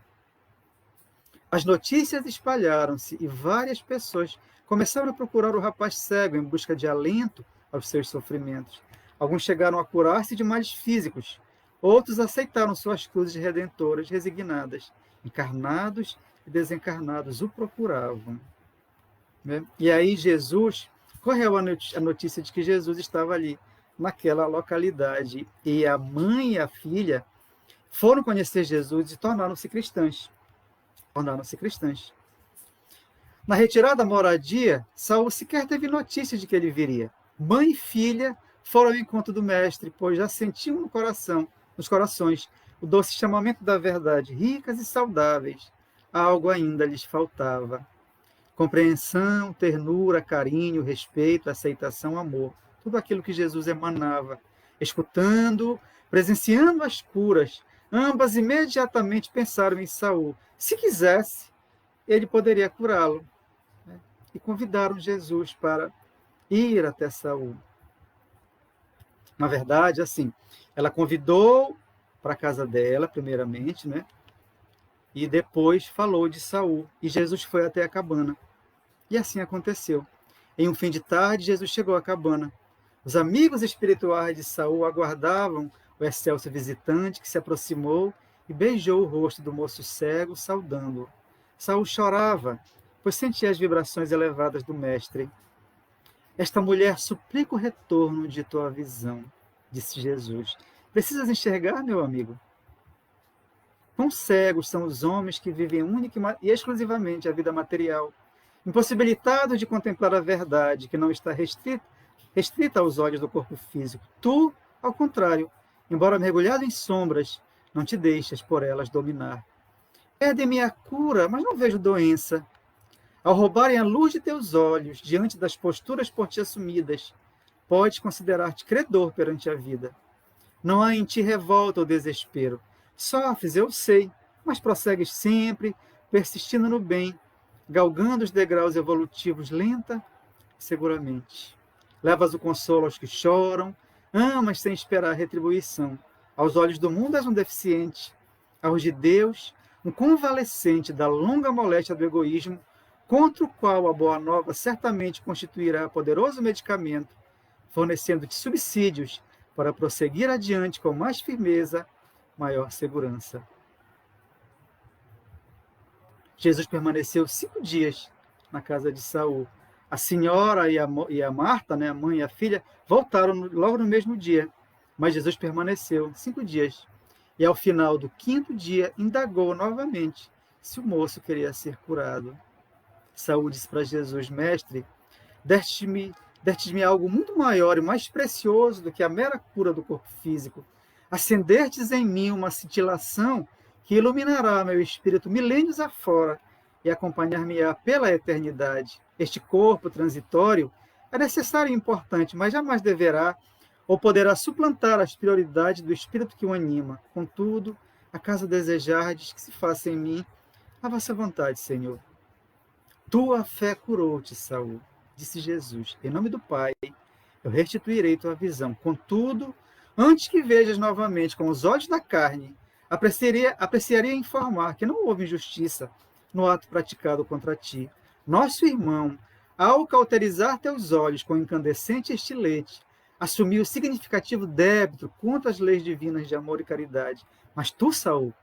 As notícias espalharam-se e várias pessoas começaram a procurar o rapaz cego em busca de alento aos seus sofrimentos. Alguns chegaram a curar-se de males físicos, outros aceitaram suas cruzes redentoras resignadas. Encarnados e desencarnados o procuravam. E aí Jesus, correu a notícia de que Jesus estava ali, naquela localidade. E a mãe e a filha foram conhecer Jesus e tornaram-se cristãs. Na retirada da moradia, Saul sequer teve notícia de que ele viria. Mãe e filha foram ao encontro do mestre, pois já sentiam nos corações o doce chamamento da verdade, ricas e saudáveis, algo ainda lhes faltava. Compreensão, ternura, carinho, respeito, aceitação, amor. Tudo aquilo que Jesus emanava. Escutando, presenciando as curas, ambas imediatamente pensaram em Saul. Se quisesse, ele poderia curá-lo. E convidaram Jesus para ir até Saul. Na verdade, assim, ela convidou para a casa dela, primeiramente, né? E depois falou de Saul. E Jesus foi até a cabana. E assim aconteceu. Em um fim de tarde, Jesus chegou à cabana. Os amigos espirituais de Saul aguardavam o excelso visitante que se aproximou e beijou o rosto do moço cego, saudando-o. Saul chorava, pois sentia as vibrações elevadas do mestre. Esta mulher suplica o retorno de tua visão, disse Jesus. Precisas enxergar, meu amigo? Quão cegos são os homens que vivem única e exclusivamente a vida material, impossibilitados de contemplar a verdade que não está restrita aos olhos do corpo físico. Tu, ao contrário, embora mergulhado em sombras, não te deixas por elas dominar. Perde-me a cura, mas não vejo doença. Ao roubarem a luz de teus olhos, diante das posturas por ti assumidas, podes considerar-te credor perante a vida. Não há em ti revolta ou desespero. Sofres, eu sei, mas prossegues sempre, persistindo no bem, galgando os degraus evolutivos lenta e seguramente. Levas o consolo aos que choram, amas sem esperar retribuição. Aos olhos do mundo és um deficiente, aos de Deus, um convalescente da longa moléstia do egoísmo, contra o qual a boa nova certamente constituirá poderoso medicamento, fornecendo-te subsídios para prosseguir adiante com mais firmeza, maior segurança. Jesus permaneceu 5 dias na casa de Saul. A senhora e a Marta, né, a mãe e a filha, voltaram logo no mesmo dia. Mas Jesus permaneceu 5 dias. E ao final do 5º dia, indagou novamente se o moço queria ser curado. Saul disse para Jesus: Mestre, destes-me algo muito maior e mais precioso do que a mera cura do corpo físico. Acendestes em mim uma cintilação que iluminará meu espírito milênios afora e acompanhar-me-á pela eternidade. Este corpo transitório é necessário e importante, mas jamais deverá ou poderá suplantar as prioridades do espírito que o anima. Contudo, acaso desejardes que se faça em mim a vossa vontade, Senhor. Tua fé curou-te, Saul, disse Jesus. Em nome do Pai, eu restituirei tua visão. Contudo, antes que vejas novamente com os olhos da carne, apreciaria informar que não houve injustiça no ato praticado contra ti. Nosso irmão, ao cauterizar teus olhos com incandescente estilete, assumiu significativo débito contra as leis divinas de amor e caridade. Mas tu, Saul,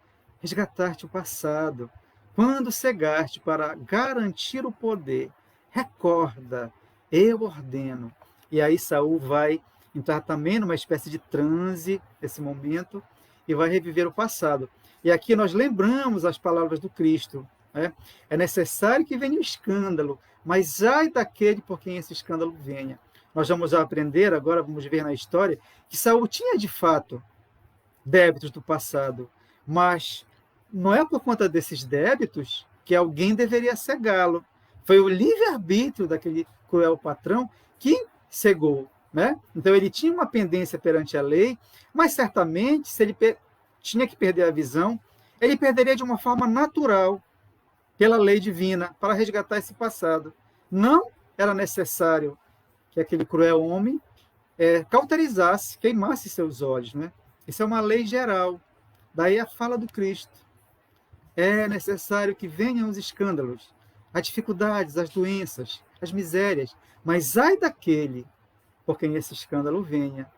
resgataste o passado, quando cegaste para garantir o poder. Recorda, eu ordeno. E aí Saul vai entrar também numa espécie de transe nesse momento e vai reviver o passado. E aqui nós lembramos as palavras do Cristo. Né? É necessário que venha o escândalo, mas ai daquele por quem esse escândalo venha. Nós vamos aprender agora, vamos ver na história, que Saul tinha de fato débitos do passado, mas não é por conta desses débitos que alguém deveria cegá-lo. Foi o livre-arbítrio daquele cruel patrão que cegou. Né? Então ele tinha uma pendência perante a lei, mas certamente, se ele tinha que perder a visão, ele perderia de uma forma natural, pela lei divina, para resgatar esse passado. Não era necessário que aquele cruel homem cauterizasse, queimasse seus olhos. Né? Isso é uma lei geral. Daí a fala do Cristo. É necessário que venham os escândalos, as dificuldades, as doenças, as misérias, mas ai daquele por quem esse escândalo venha.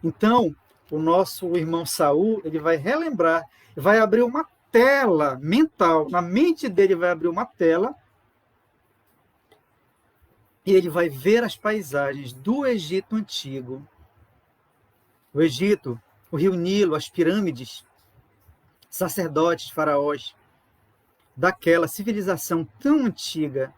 Então, o nosso irmão Saul, ele vai relembrar, vai abrir uma tela mental, na mente dele vai abrir uma tela, e ele vai ver as paisagens do Egito Antigo. O Egito, o rio Nilo, as pirâmides, sacerdotes, faraós, daquela civilização tão antiga,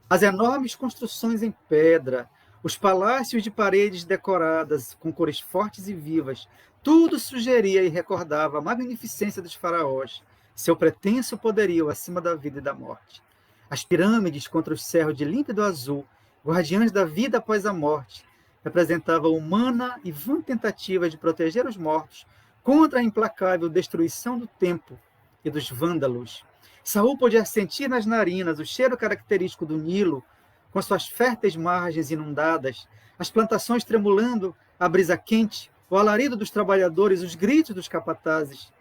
as enormes construções em pedra, Os palácios de paredes decoradas com cores fortes e vivas, tudo sugeria e recordava a magnificência dos faraós, seu pretenso poderio acima da vida e da morte. As pirâmides contra os céus de límpido azul, guardiães da vida após a morte, representavam a humana e vã tentativa de proteger os mortos contra a implacável destruição do templo e dos vândalos. Saul podia sentir nas narinas o cheiro característico do Nilo, com suas férteis margens inundadas, as plantações tremulando, a brisa quente, o alarido dos trabalhadores, os gritos dos capatazes.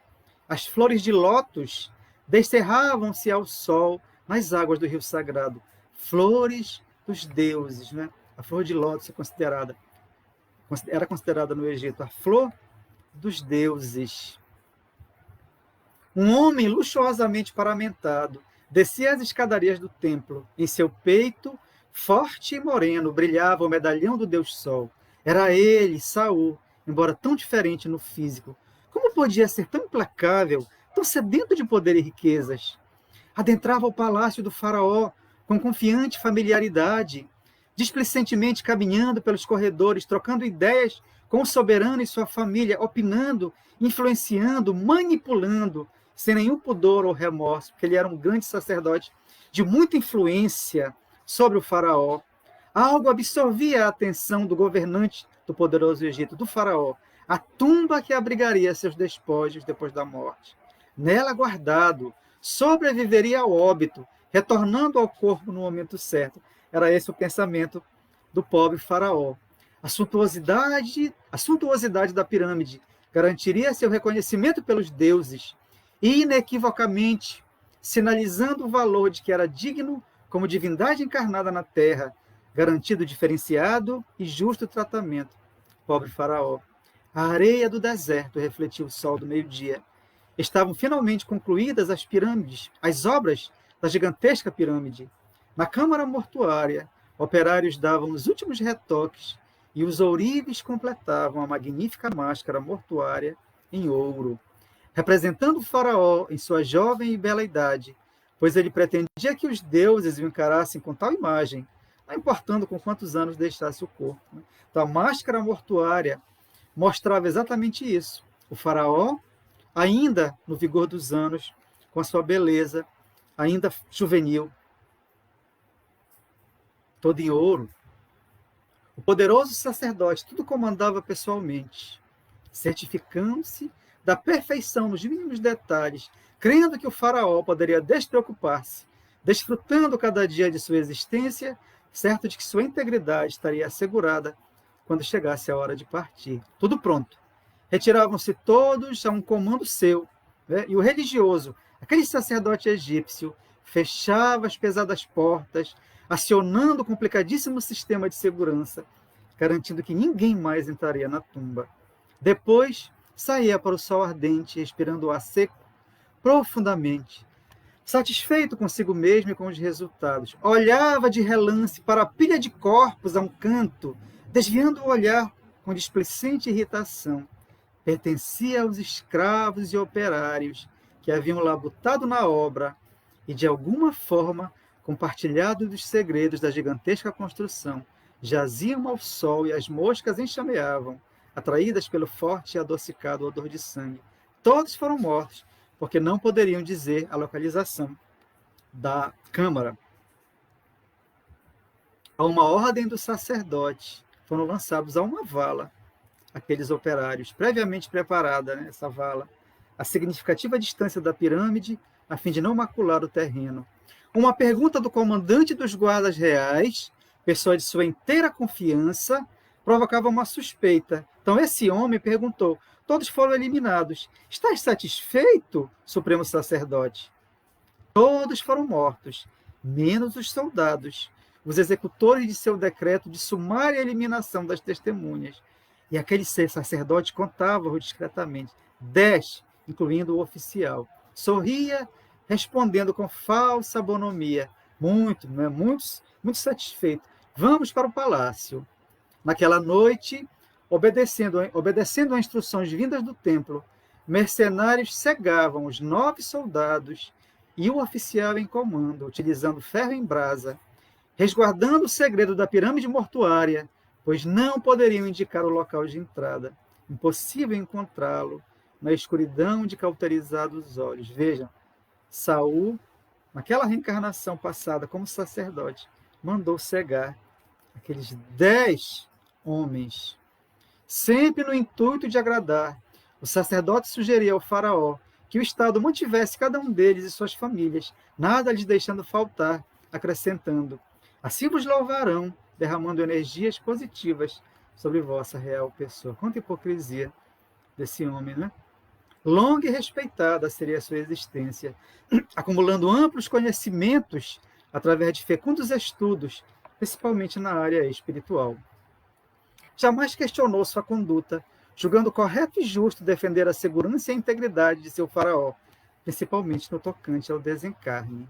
As flores de lótus descerravam-se ao sol nas águas do rio sagrado. Flores dos deuses, né? A flor de lótus era considerada no Egito a flor dos deuses. Um homem luxuosamente paramentado descia as escadarias do templo. Em seu peito, forte e moreno, brilhava o medalhão do Deus Sol. Era ele, Saul, embora tão diferente no físico. Como podia ser tão implacável, tão sedento de poder e riquezas? Adentrava o palácio do faraó com confiante familiaridade, displicentemente caminhando pelos corredores, trocando ideias com o soberano e sua família, opinando, influenciando, manipulando, sem nenhum pudor ou remorso, porque ele era um grande sacerdote de muita influência sobre o faraó. Algo absorvia a atenção do governante do poderoso Egito, do faraó, a tumba que abrigaria seus despojos depois da morte. Nela guardado, sobreviveria ao óbito, retornando ao corpo no momento certo. Era esse o pensamento do pobre faraó. A suntuosidade da pirâmide garantiria seu reconhecimento pelos deuses, e inequivocamente sinalizando o valor de que era digno como divindade encarnada na terra, garantido diferenciado e justo tratamento. Pobre faraó. A areia do deserto refletiu o sol do meio-dia. Estavam finalmente concluídas as pirâmides, as obras da gigantesca pirâmide. Na câmara mortuária, operários davam os últimos retoques e os ourives completavam a magnífica máscara mortuária em ouro, representando o faraó em sua jovem e bela idade, pois ele pretendia que os deuses o encarassem com tal imagem, não importando com quantos anos deixasse o corpo. Então, a máscara mortuária mostrava exatamente isso. O faraó, ainda no vigor dos anos, com a sua beleza, ainda juvenil, todo em ouro. O poderoso sacerdote tudo comandava pessoalmente, certificando-se da perfeição nos mínimos detalhes, crendo que o faraó poderia despreocupar-se, desfrutando cada dia de sua existência, certo de que sua integridade estaria assegurada quando chegasse a hora de partir. Tudo pronto. Retiravam-se todos a um comando seu, né? E o religioso, aquele sacerdote egípcio, fechava as pesadas portas, acionando o complicadíssimo sistema de segurança, garantindo que ninguém mais entraria na tumba. Depois, saía para o sol ardente, respirando o ar seco profundamente, satisfeito consigo mesmo e com os resultados. Olhava de relance para a pilha de corpos a um canto, desviando o olhar com displicente irritação. Pertencia aos escravos e operários que haviam labutado na obra e, de alguma forma, compartilhado dos segredos da gigantesca construção. Jaziam ao sol e as moscas enxameavam, atraídas pelo forte e adocicado odor de sangue. Todos foram mortos, porque não poderiam dizer a localização da câmara. A uma ordem do sacerdote, foram lançados a uma vala aqueles operários, previamente preparada, né, essa vala, a significativa distância da pirâmide, a fim de não macular o terreno. Uma pergunta do comandante dos guardas reais, pessoa de sua inteira confiança, provocava uma suspeita. Então esse homem perguntou: todos foram eliminados. Estás satisfeito, Supremo Sacerdote? Todos foram mortos, menos os soldados, os executores de seu decreto de sumária eliminação das testemunhas. E aquele sacerdote contava-o discretamente: 10, incluindo o oficial. Sorria, respondendo com falsa bonomia, muito satisfeito. Vamos para o palácio. Naquela noite, obedecendo a instruções vindas do templo, mercenários cegavam os 9 soldados e o oficial em comando, utilizando ferro em brasa, resguardando o segredo da pirâmide mortuária, pois não poderiam indicar o local de entrada. Impossível encontrá-lo na escuridão de cauterizados olhos. Vejam, Saul, naquela reencarnação passada como sacerdote, mandou cegar aqueles 10 homens, sempre no intuito de agradar. O sacerdote sugeria ao faraó que o Estado mantivesse cada um deles e suas famílias, nada lhes deixando faltar, acrescentando: assim vos louvarão, derramando energias positivas sobre vossa real pessoa. Quanta hipocrisia desse homem, né? Longa e respeitada seria a sua existência, acumulando amplos conhecimentos através de fecundos estudos, principalmente na área espiritual. Jamais questionou sua conduta, julgando correto e justo defender a segurança e a integridade de seu faraó, principalmente no tocante ao desencarne.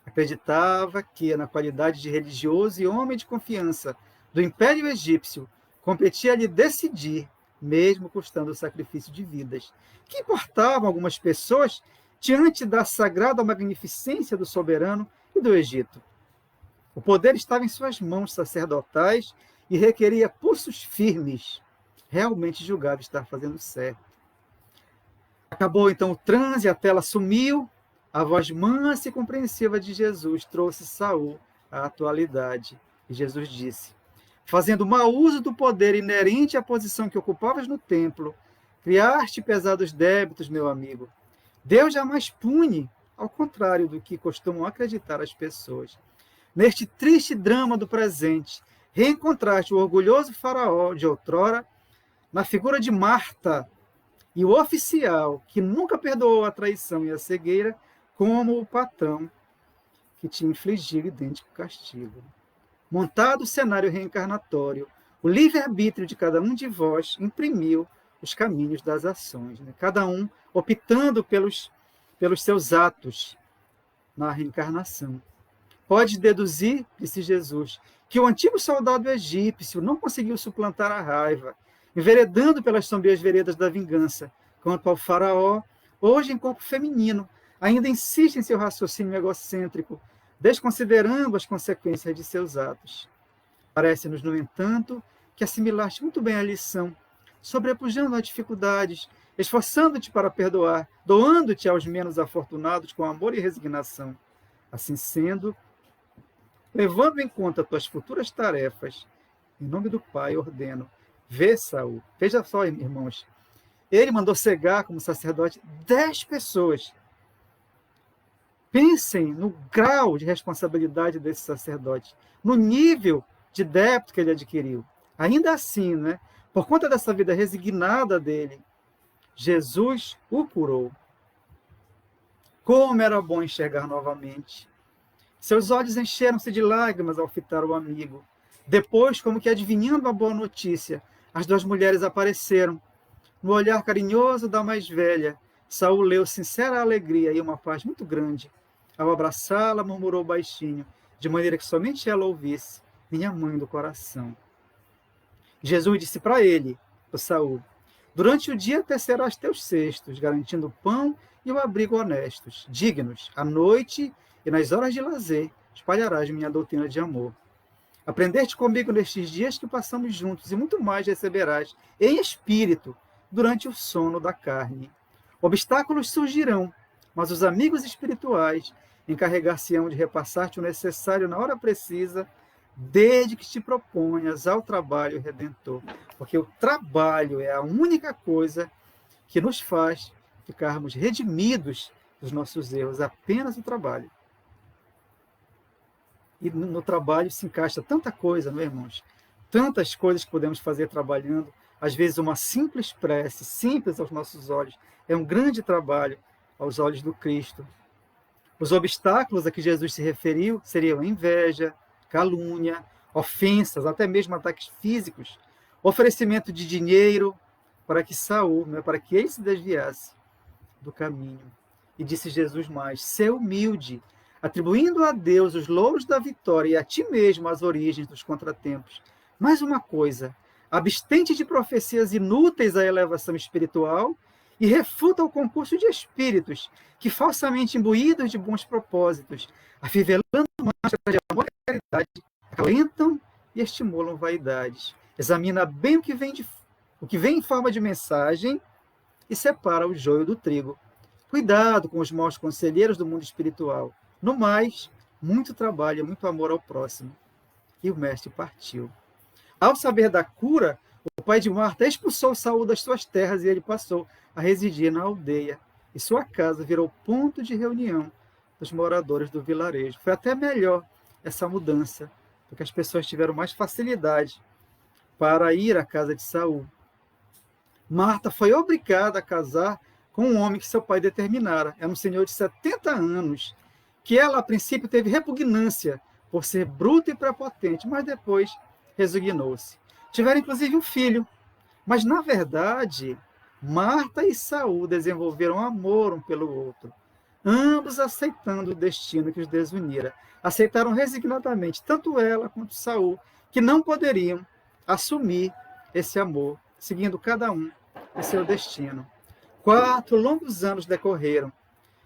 Acreditava que, na qualidade de religioso e homem de confiança do Império Egípcio, competia-lhe decidir, mesmo custando o sacrifício de vidas. Que importavam algumas pessoas diante da sagrada magnificência do soberano e do Egito? O poder estava em suas mãos sacerdotais e requeria pulsos firmes. Realmente julgava estar fazendo certo. Acabou então o transe, a tela sumiu. A voz mansa e compreensiva de Jesus trouxe Saul à atualidade. E Jesus disse: fazendo mau uso do poder inerente à posição que ocupavas no templo, criaste pesados débitos, meu amigo. Deus jamais pune, ao contrário do que costumam acreditar as pessoas. Neste triste drama do presente, reencontraste o orgulhoso faraó de outrora, na figura de Marta, e o oficial, que nunca perdoou a traição e a cegueira, como o patrão que te infligiu idêntico castigo. Montado o cenário reencarnatório, o livre-arbítrio de cada um de vós imprimiu os caminhos das ações, né? Cada um optando pelos seus atos na reencarnação. Pode deduzir, disse Jesus, que o antigo soldado egípcio não conseguiu suplantar a raiva, enveredando pelas sombrias veredas da vingança, quanto ao faraó, hoje em corpo feminino, ainda insiste em seu raciocínio egocêntrico, desconsiderando as consequências de seus atos. Parece-nos, no entanto, que assimilaste muito bem a lição, sobrepujando as dificuldades, esforçando-te para perdoar, doando-te aos menos afortunados com amor e resignação. Assim sendo, levando em conta tuas futuras tarefas, em nome do Pai ordeno, vê, Saul, veja só, irmãos, ele mandou cegar como sacerdote 10 pessoas. Pensem no grau de responsabilidade desse sacerdote, no nível de débito que ele adquiriu. Ainda assim, né, por conta dessa vida resignada dele, Jesus o curou. Como era bom enxergar novamente. Seus olhos encheram-se de lágrimas ao fitar o amigo. Depois, como que adivinhando a boa notícia, as 2 mulheres apareceram. No olhar carinhoso da mais velha, Saul leu sincera alegria e uma paz muito grande. Ao abraçá-la, murmurou baixinho, de maneira que somente ela ouvisse: minha mãe do coração. Jesus disse para ele, o Saul: durante o dia tecerás teus cestos, garantindo o pão e o abrigo honestos, dignos. À noite e nas horas de lazer, espalharás minha doutrina de amor. Aprendeste comigo nestes dias que passamos juntos, e muito mais receberás em espírito durante o sono da carne. Obstáculos surgirão, mas os amigos espirituais encarregar-se-ão de repassar-te o necessário na hora precisa, desde que te proponhas ao trabalho redentor. Porque o trabalho é a única coisa que nos faz ficarmos redimidos dos nossos erros, apenas o trabalho. E no trabalho se encaixa tanta coisa, não é, irmãos? Tantas coisas que podemos fazer trabalhando. Às vezes uma simples prece, simples aos nossos olhos, é um grande trabalho aos olhos do Cristo. Os obstáculos a que Jesus se referiu seriam inveja, calúnia, ofensas, até mesmo ataques físicos, oferecimento de dinheiro para que Saul, né, para que ele se desviasse do caminho. E disse Jesus mais: ser humilde, atribuindo a Deus os louros da vitória e a ti mesmo as origens dos contratempos. Mais uma coisa: abstente de profecias inúteis à elevação espiritual e refuta o concurso de espíritos que, falsamente imbuídos de bons propósitos, afivelando máscaras de amor acalentam e estimulam vaidades. Examina bem o que vem em forma de mensagem e separa o joio do trigo. Cuidado com os maus conselheiros do mundo espiritual. No mais, muito trabalho, muito amor ao próximo. E o mestre partiu. Ao saber da cura, o pai de Marta expulsou Saul das suas terras e ele passou a residir na aldeia. E sua casa virou ponto de reunião dos moradores do vilarejo. Foi até melhor essa mudança, porque as pessoas tiveram mais facilidade para ir à casa de Saul. Marta foi obrigada a casar com um homem que seu pai determinara. Era um senhor de 70 anos, que ela, a princípio, teve repugnância por ser bruto e prepotente, mas depois resignou-se. Tiveram, inclusive, um filho. Mas, na verdade, Marta e Saul desenvolveram amor um pelo outro, ambos aceitando o destino que os desunira. Aceitaram resignadamente, tanto ela quanto Saul, que não poderiam assumir esse amor, seguindo cada um o seu destino. 4 longos anos decorreram.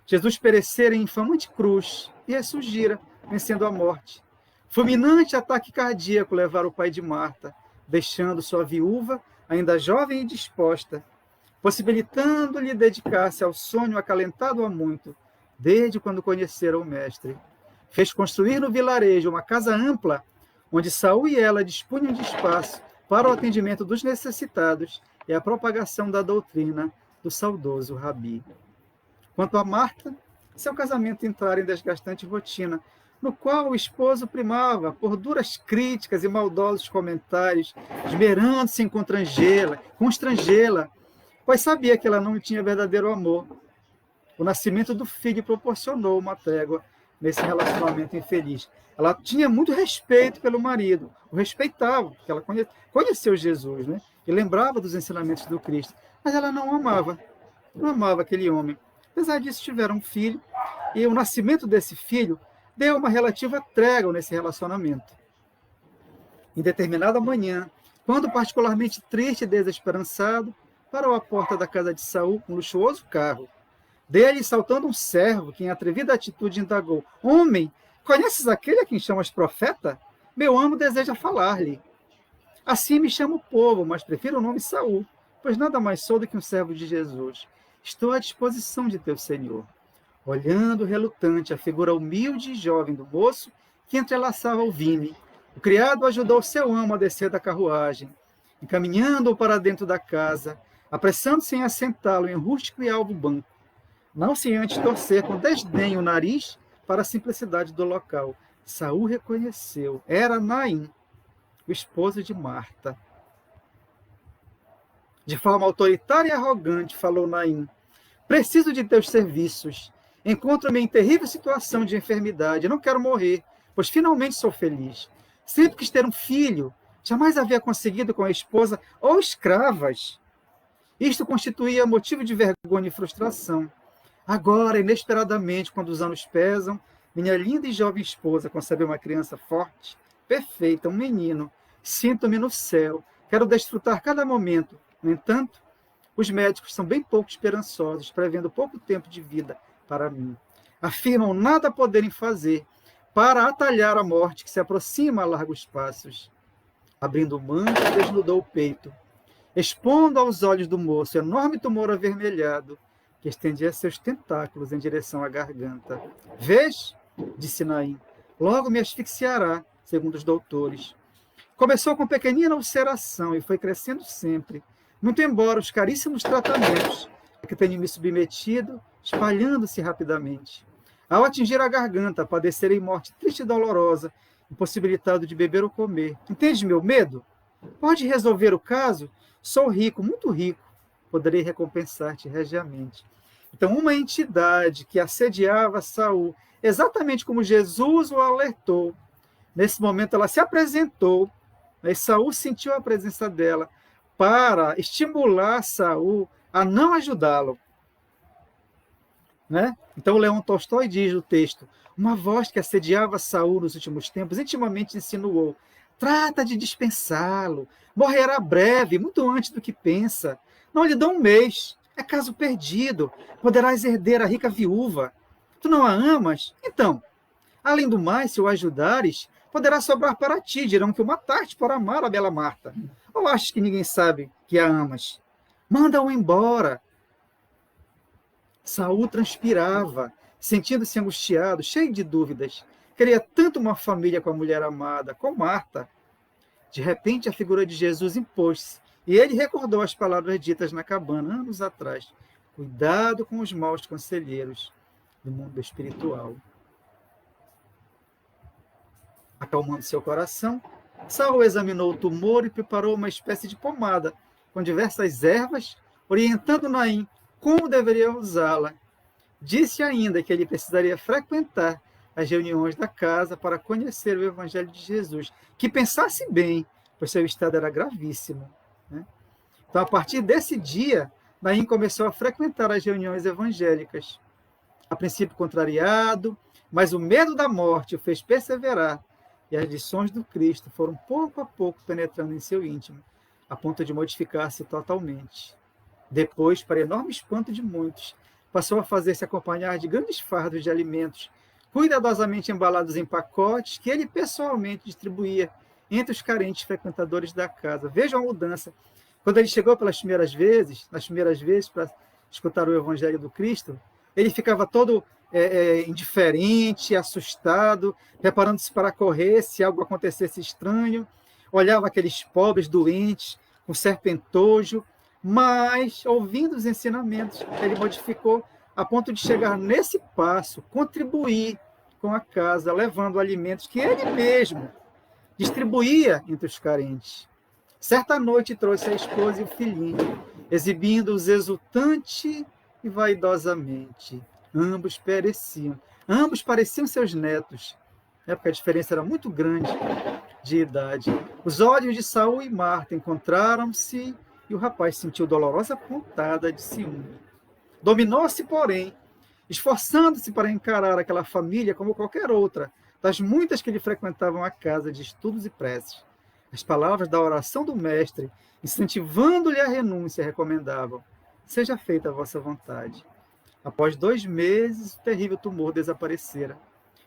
Jesus perecera em infamante cruz e ressurgira, vencendo a morte. Fulminante ataque cardíaco levara o pai de Marta, deixando sua viúva, ainda jovem e disposta, possibilitando-lhe dedicar-se ao sonho acalentado há muito, desde quando conhecera o Mestre. Fez construir no vilarejo uma casa ampla, onde Saul e ela dispunham de espaço para o atendimento dos necessitados e a propagação da doutrina do saudoso Rabi. Quanto a Marta, seu casamento entrara em desgastante rotina, no qual o esposo primava por duras críticas e maldosos comentários, esmerando-se em constrangê-la, pois sabia que ela não tinha verdadeiro amor. O nascimento do filho proporcionou uma trégua nesse relacionamento infeliz. Ela tinha muito respeito pelo marido, o respeitava, porque ela conheceu Jesus, né? E lembrava dos ensinamentos do Cristo, mas ela não amava aquele homem. Apesar disso, tiveram um filho, e o nascimento desse filho deu uma relativa trégua nesse relacionamento. Em determinada manhã, quando particularmente triste e desesperançado, parou à porta da casa de Saul com um luxuoso carro. Dele, saltando um servo, que em atrevida atitude indagou: Homem, conheces aquele a quem chamas profeta? Meu amo deseja falar-lhe. Assim me chama o povo, mas prefiro o nome Saul, pois nada mais sou do que um servo de Jesus. Estou à disposição de teu Senhor. Olhando relutante a figura humilde e jovem do moço que entrelaçava o vime, o criado ajudou seu amo a descer da carruagem, encaminhando-o para dentro da casa, apressando-se em assentá-lo em rústico e alvo banco, não sem antes torcer com desdém o nariz para a simplicidade do local. Saul reconheceu, era Naim, o esposo de Marta. De forma autoritária e arrogante, falou Naim: preciso de teus serviços. Encontro-me em terrível situação de enfermidade. Não quero morrer, pois finalmente sou feliz. Sempre quis ter um filho. Jamais havia conseguido com a esposa ou escravas. Isto constituía motivo de vergonha e frustração. Agora, inesperadamente, quando os anos pesam, minha linda e jovem esposa concebeu uma criança forte, perfeita, um menino. Sinto-me no céu. Quero desfrutar cada momento. No entanto, os médicos são bem pouco esperançosos, prevendo pouco tempo de vida para mim. Afirmam nada poderem fazer para atalhar a morte que se aproxima a largos passos. Abrindo o manto, desnudou o peito, expondo aos olhos do moço enorme tumor avermelhado que estendia seus tentáculos em direção à garganta. Vês? Disse Naim. Logo me asfixiará, segundo os doutores. Começou com pequenina ulceração e foi crescendo sempre, muito embora os caríssimos tratamentos a que tenho me submetido, espalhando-se rapidamente. Ao atingir a garganta, padecerei morte triste e dolorosa, impossibilitado de beber ou comer. Entende meu medo? Pode resolver o caso? Sou rico, muito rico. Poderei recompensar-te regiamente. Então, uma entidade que assediava Saul, exatamente como Jesus o alertou, nesse momento ela se apresentou, e Saul sentiu a presença dela para estimular Saul a não ajudá-lo. Né? Então, Leão Tolstói diz no texto: uma voz que assediava Saul nos últimos tempos intimamente insinuou: trata de dispensá-lo, morrerá breve, muito antes do que pensa. Não lhe dou um mês, é caso perdido, poderás herder a rica viúva. Tu não a amas? Então, além do mais, se o ajudares, poderá sobrar para ti, dirão que o mataste por amar a bela Marta. Ou achas que ninguém sabe que a amas? Manda-o embora. Saul transpirava, sentindo-se angustiado, cheio de dúvidas. Queria tanto uma família com a mulher amada, com Marta. De repente, a figura de Jesus impôs-se, e ele recordou as palavras ditas na cabana, anos atrás. Cuidado com os maus conselheiros do mundo espiritual. Acalmando seu coração, Saul examinou o tumor e preparou uma espécie de pomada, com diversas ervas, orientando Naim como deveria usá-la. Disse ainda que ele precisaria frequentar as reuniões da casa para conhecer o Evangelho de Jesus, que pensasse bem, pois seu estado era gravíssimo. Né? Então, a partir desse dia, Naim começou a frequentar as reuniões evangélicas. A princípio contrariado, mas o medo da morte o fez perseverar, e as lições do Cristo foram pouco a pouco penetrando em seu íntimo, a ponto de modificar-se totalmente. Depois, para enorme espanto de muitos, passou a fazer-se acompanhar de grandes fardos de alimentos, cuidadosamente embalados em pacotes que ele pessoalmente distribuía entre os carentes frequentadores da casa. Vejam a mudança. Quando ele chegou nas primeiras vezes para escutar o Evangelho do Cristo, ele ficava todo indiferente, assustado, preparando-se para correr se algo acontecesse estranho, olhava aqueles pobres doentes com serpentojo, mas, ouvindo os ensinamentos, ele modificou a ponto de chegar nesse passo, contribuir com a casa, levando alimentos que ele mesmo distribuía entre os carentes. Certa noite trouxe a esposa e o filhinho, exibindo-os exultante e vaidosamente. Ambos pareciam seus netos, porque a diferença era muito grande de idade. Os olhos de Saul e Marta encontraram-se e o rapaz sentiu dolorosa pontada de ciúme. Dominou-se, porém, esforçando-se para encarar aquela família como qualquer outra, das muitas que lhe frequentavam a casa de estudos e preces. As palavras da oração do mestre, incentivando-lhe a renúncia, recomendavam: seja feita a vossa vontade. Após 2 meses, o terrível tumor desaparecera,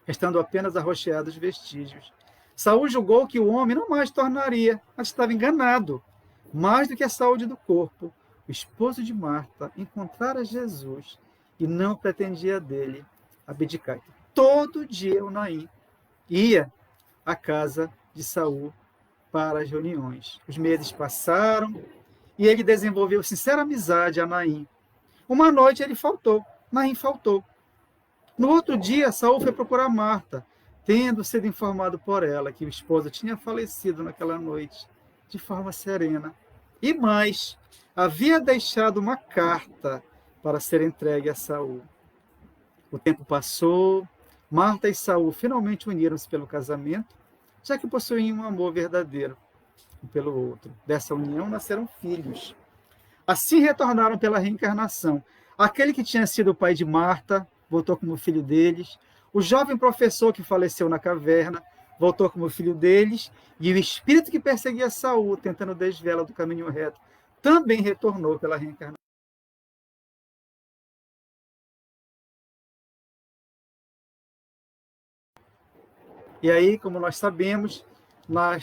restando apenas arroxeados vestígios. Saul julgou que o homem não mais tornaria, mas estava enganado. Mais do que a saúde do corpo, o esposo de Marta encontrara Jesus e não pretendia dele abdicar. Todo dia o Naim ia à casa de Saul para as reuniões. Os meses passaram e ele desenvolveu sincera amizade a Naim. Uma noite Naim faltou. No outro dia, Saul foi procurar Marta, tendo sido informado por ela que o esposo tinha falecido naquela noite, de forma serena. E mais, havia deixado uma carta para ser entregue a Saul. O tempo passou, Marta e Saul finalmente uniram-se pelo casamento, já que possuíam um amor verdadeiro um pelo outro. Dessa união nasceram filhos. Assim retornaram pela reencarnação. Aquele que tinha sido o pai de Marta voltou como filho deles. O jovem professor que faleceu na caverna voltou como filho deles. E o espírito que perseguia Saul, tentando desviá-lo do caminho reto, também retornou pela reencarnação. E aí, como nós sabemos,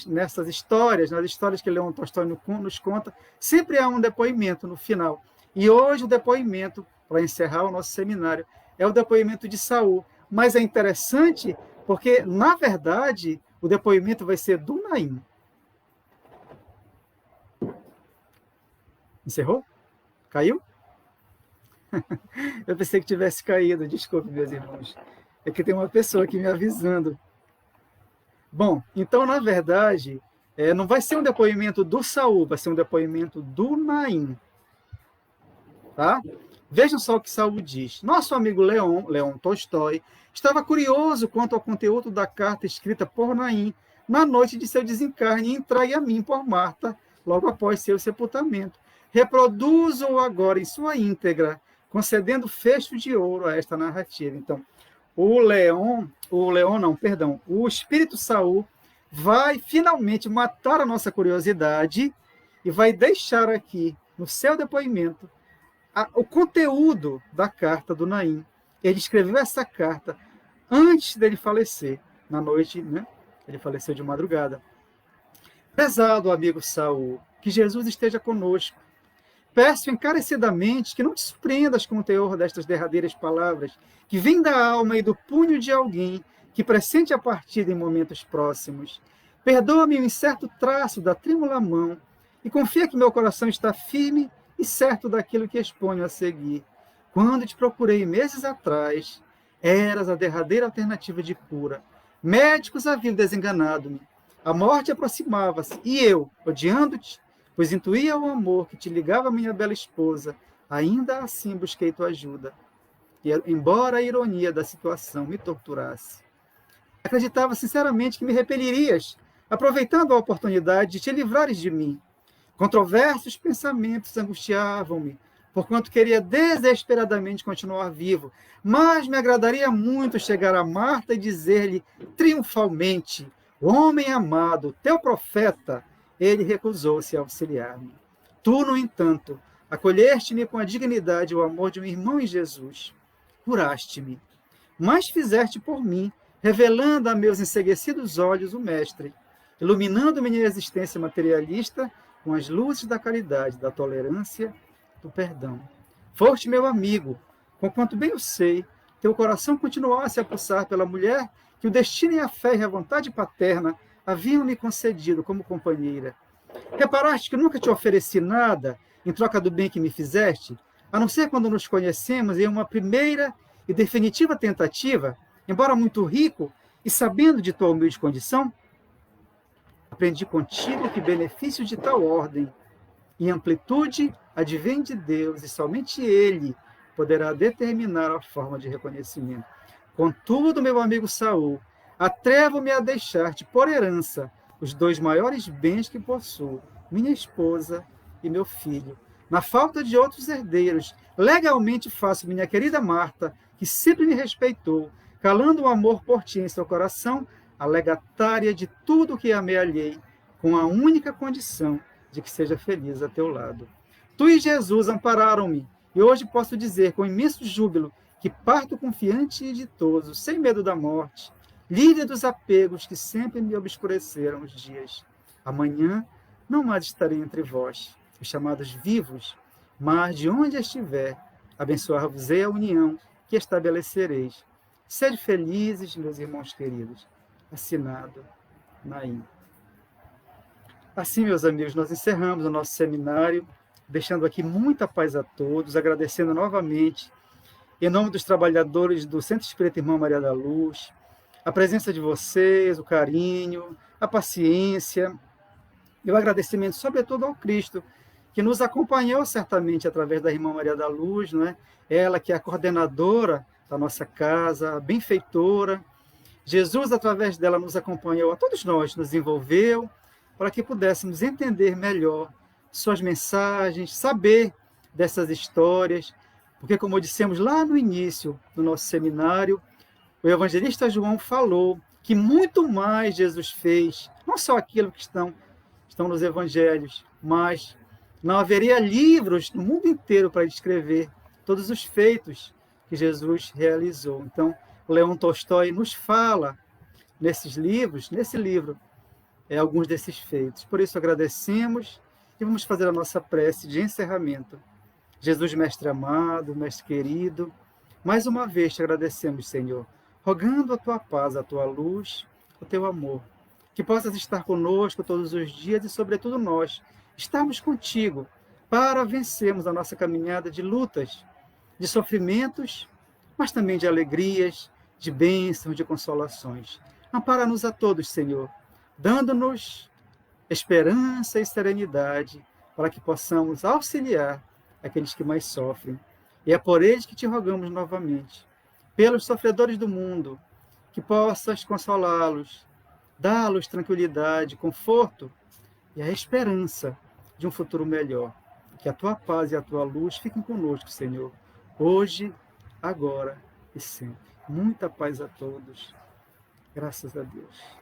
nessas histórias, nas histórias que Leon Tolstói nos conta, sempre há um depoimento no final. E hoje o depoimento, para encerrar o nosso seminário, é o depoimento de Saul. Mas é interessante porque, na verdade, o depoimento vai ser do Naim. Encerrou? Caiu? Eu pensei que tivesse caído, desculpe, meus irmãos. É que tem uma pessoa aqui me avisando. Bom, então, na verdade, não vai ser um depoimento do Saul, vai ser um depoimento do Naim. Tá? Vejam só o que Saul diz. Nosso amigo Leon Tolstói, estava curioso quanto ao conteúdo da carta escrita por Naim na noite de seu desencarne e entregue a mim por Marta, logo após seu sepultamento. Reproduzo-o agora em sua íntegra, concedendo fecho de ouro a esta narrativa. Então, o espírito Saul vai finalmente matar a nossa curiosidade e vai deixar aqui, no seu depoimento, o conteúdo da carta do Naim. Ele escreveu essa carta antes dele falecer, na noite, né, Ele faleceu de madrugada. Prezado amigo Saul, que Jesus esteja conosco. Peço encarecidamente que não te surpreendas com o teor destas derradeiras palavras, que vêm da alma e do punho de alguém que pressente a partida em momentos próximos. Perdoa-me o incerto traço da trêmula mão e confia que meu coração está firme e certo daquilo que exponho a seguir. Quando te procurei meses atrás, eras a derradeira alternativa de cura. Médicos haviam desenganado-me. A morte aproximava-se e eu, odiando-te, pois intuía o amor que te ligava à minha bela esposa, ainda assim busquei tua ajuda. E, embora a ironia da situação me torturasse, acreditava sinceramente que me repelirias, aproveitando a oportunidade de te livrares de mim. Controversos pensamentos angustiavam-me, porquanto queria desesperadamente continuar vivo, mas me agradaria muito chegar a Marta e dizer-lhe triunfalmente: homem amado, teu profeta, ele recusou-se a auxiliar-me. Tu, no entanto, acolheste-me com a dignidade e o amor de um irmão em Jesus. Curaste-me, mas fizeste por mim, revelando a meus enseguecidos olhos o Mestre, iluminando minha existência materialista com as luzes da caridade, da tolerância, do perdão. Foste meu amigo, conquanto bem eu sei, teu coração continuasse a pulsar pela mulher que o destino e a fé e a vontade paterna haviam me concedido como companheira. Reparaste que nunca te ofereci nada em troca do bem que me fizeste, a não ser quando nos conhecemos em uma primeira e definitiva tentativa, embora muito rico e sabendo de tua humilde condição? Aprendi contigo que benefício de tal ordem e amplitude advém de Deus, e somente Ele poderá determinar a forma de reconhecimento. Contudo, meu amigo Saul, atrevo-me a deixar-te por herança os dois maiores bens que possuo, minha esposa e meu filho. Na falta de outros herdeiros, legalmente faço minha querida Marta, que sempre me respeitou, calando o amor por ti em seu coração, a legatária de tudo que amealhei, com a única condição de que seja feliz a teu lado. Tu e Jesus ampararam-me, e hoje posso dizer com imenso júbilo que parto confiante e ditoso, sem medo da morte, livre dos apegos que sempre me obscureceram os dias. Amanhã não mais estarei entre vós, os chamados vivos, mas de onde estiver, abençoar-vos-ei a união que estabelecereis. Sede felizes, meus irmãos queridos. Assinado, Naim. Assim, meus amigos, nós encerramos o nosso seminário, deixando aqui muita paz a todos, agradecendo novamente, em nome dos trabalhadores do Centro Espírita Irmã Maria da Luz, a presença de vocês, o carinho, a paciência e o agradecimento, sobretudo, ao Cristo, que nos acompanhou certamente através da Irmã Maria da Luz, não é? Ela que é a coordenadora da nossa casa, a benfeitora. Jesus, através dela, nos acompanhou, a todos nós, nos envolveu, para que pudéssemos entender melhor suas mensagens, saber dessas histórias, porque, como dissemos lá no início do nosso seminário, o evangelista João falou que muito mais Jesus fez, não só aquilo que estão nos evangelhos, mas não haveria livros no mundo inteiro para descrever todos os feitos que Jesus realizou. Então, Leão Tolstói nos fala nesses livros, nesse livro, alguns desses feitos. Por isso agradecemos e vamos fazer a nossa prece de encerramento. Jesus, Mestre amado, Mestre querido, mais uma vez te agradecemos, Senhor, rogando a tua paz, a tua luz, o teu amor, que possas estar conosco todos os dias e, sobretudo, nós estarmos contigo para vencermos a nossa caminhada de lutas, de sofrimentos, mas também de alegrias, de bênçãos, de consolações. Ampara-nos a todos, Senhor, dando-nos esperança e serenidade para que possamos auxiliar aqueles que mais sofrem. E é por eles que te rogamos novamente, pelos sofredores do mundo, que possas consolá-los, dá-los tranquilidade, conforto e a esperança de um futuro melhor. Que a tua paz e a tua luz fiquem conosco, Senhor, hoje, agora e sempre. Muita paz a todos. Graças a Deus.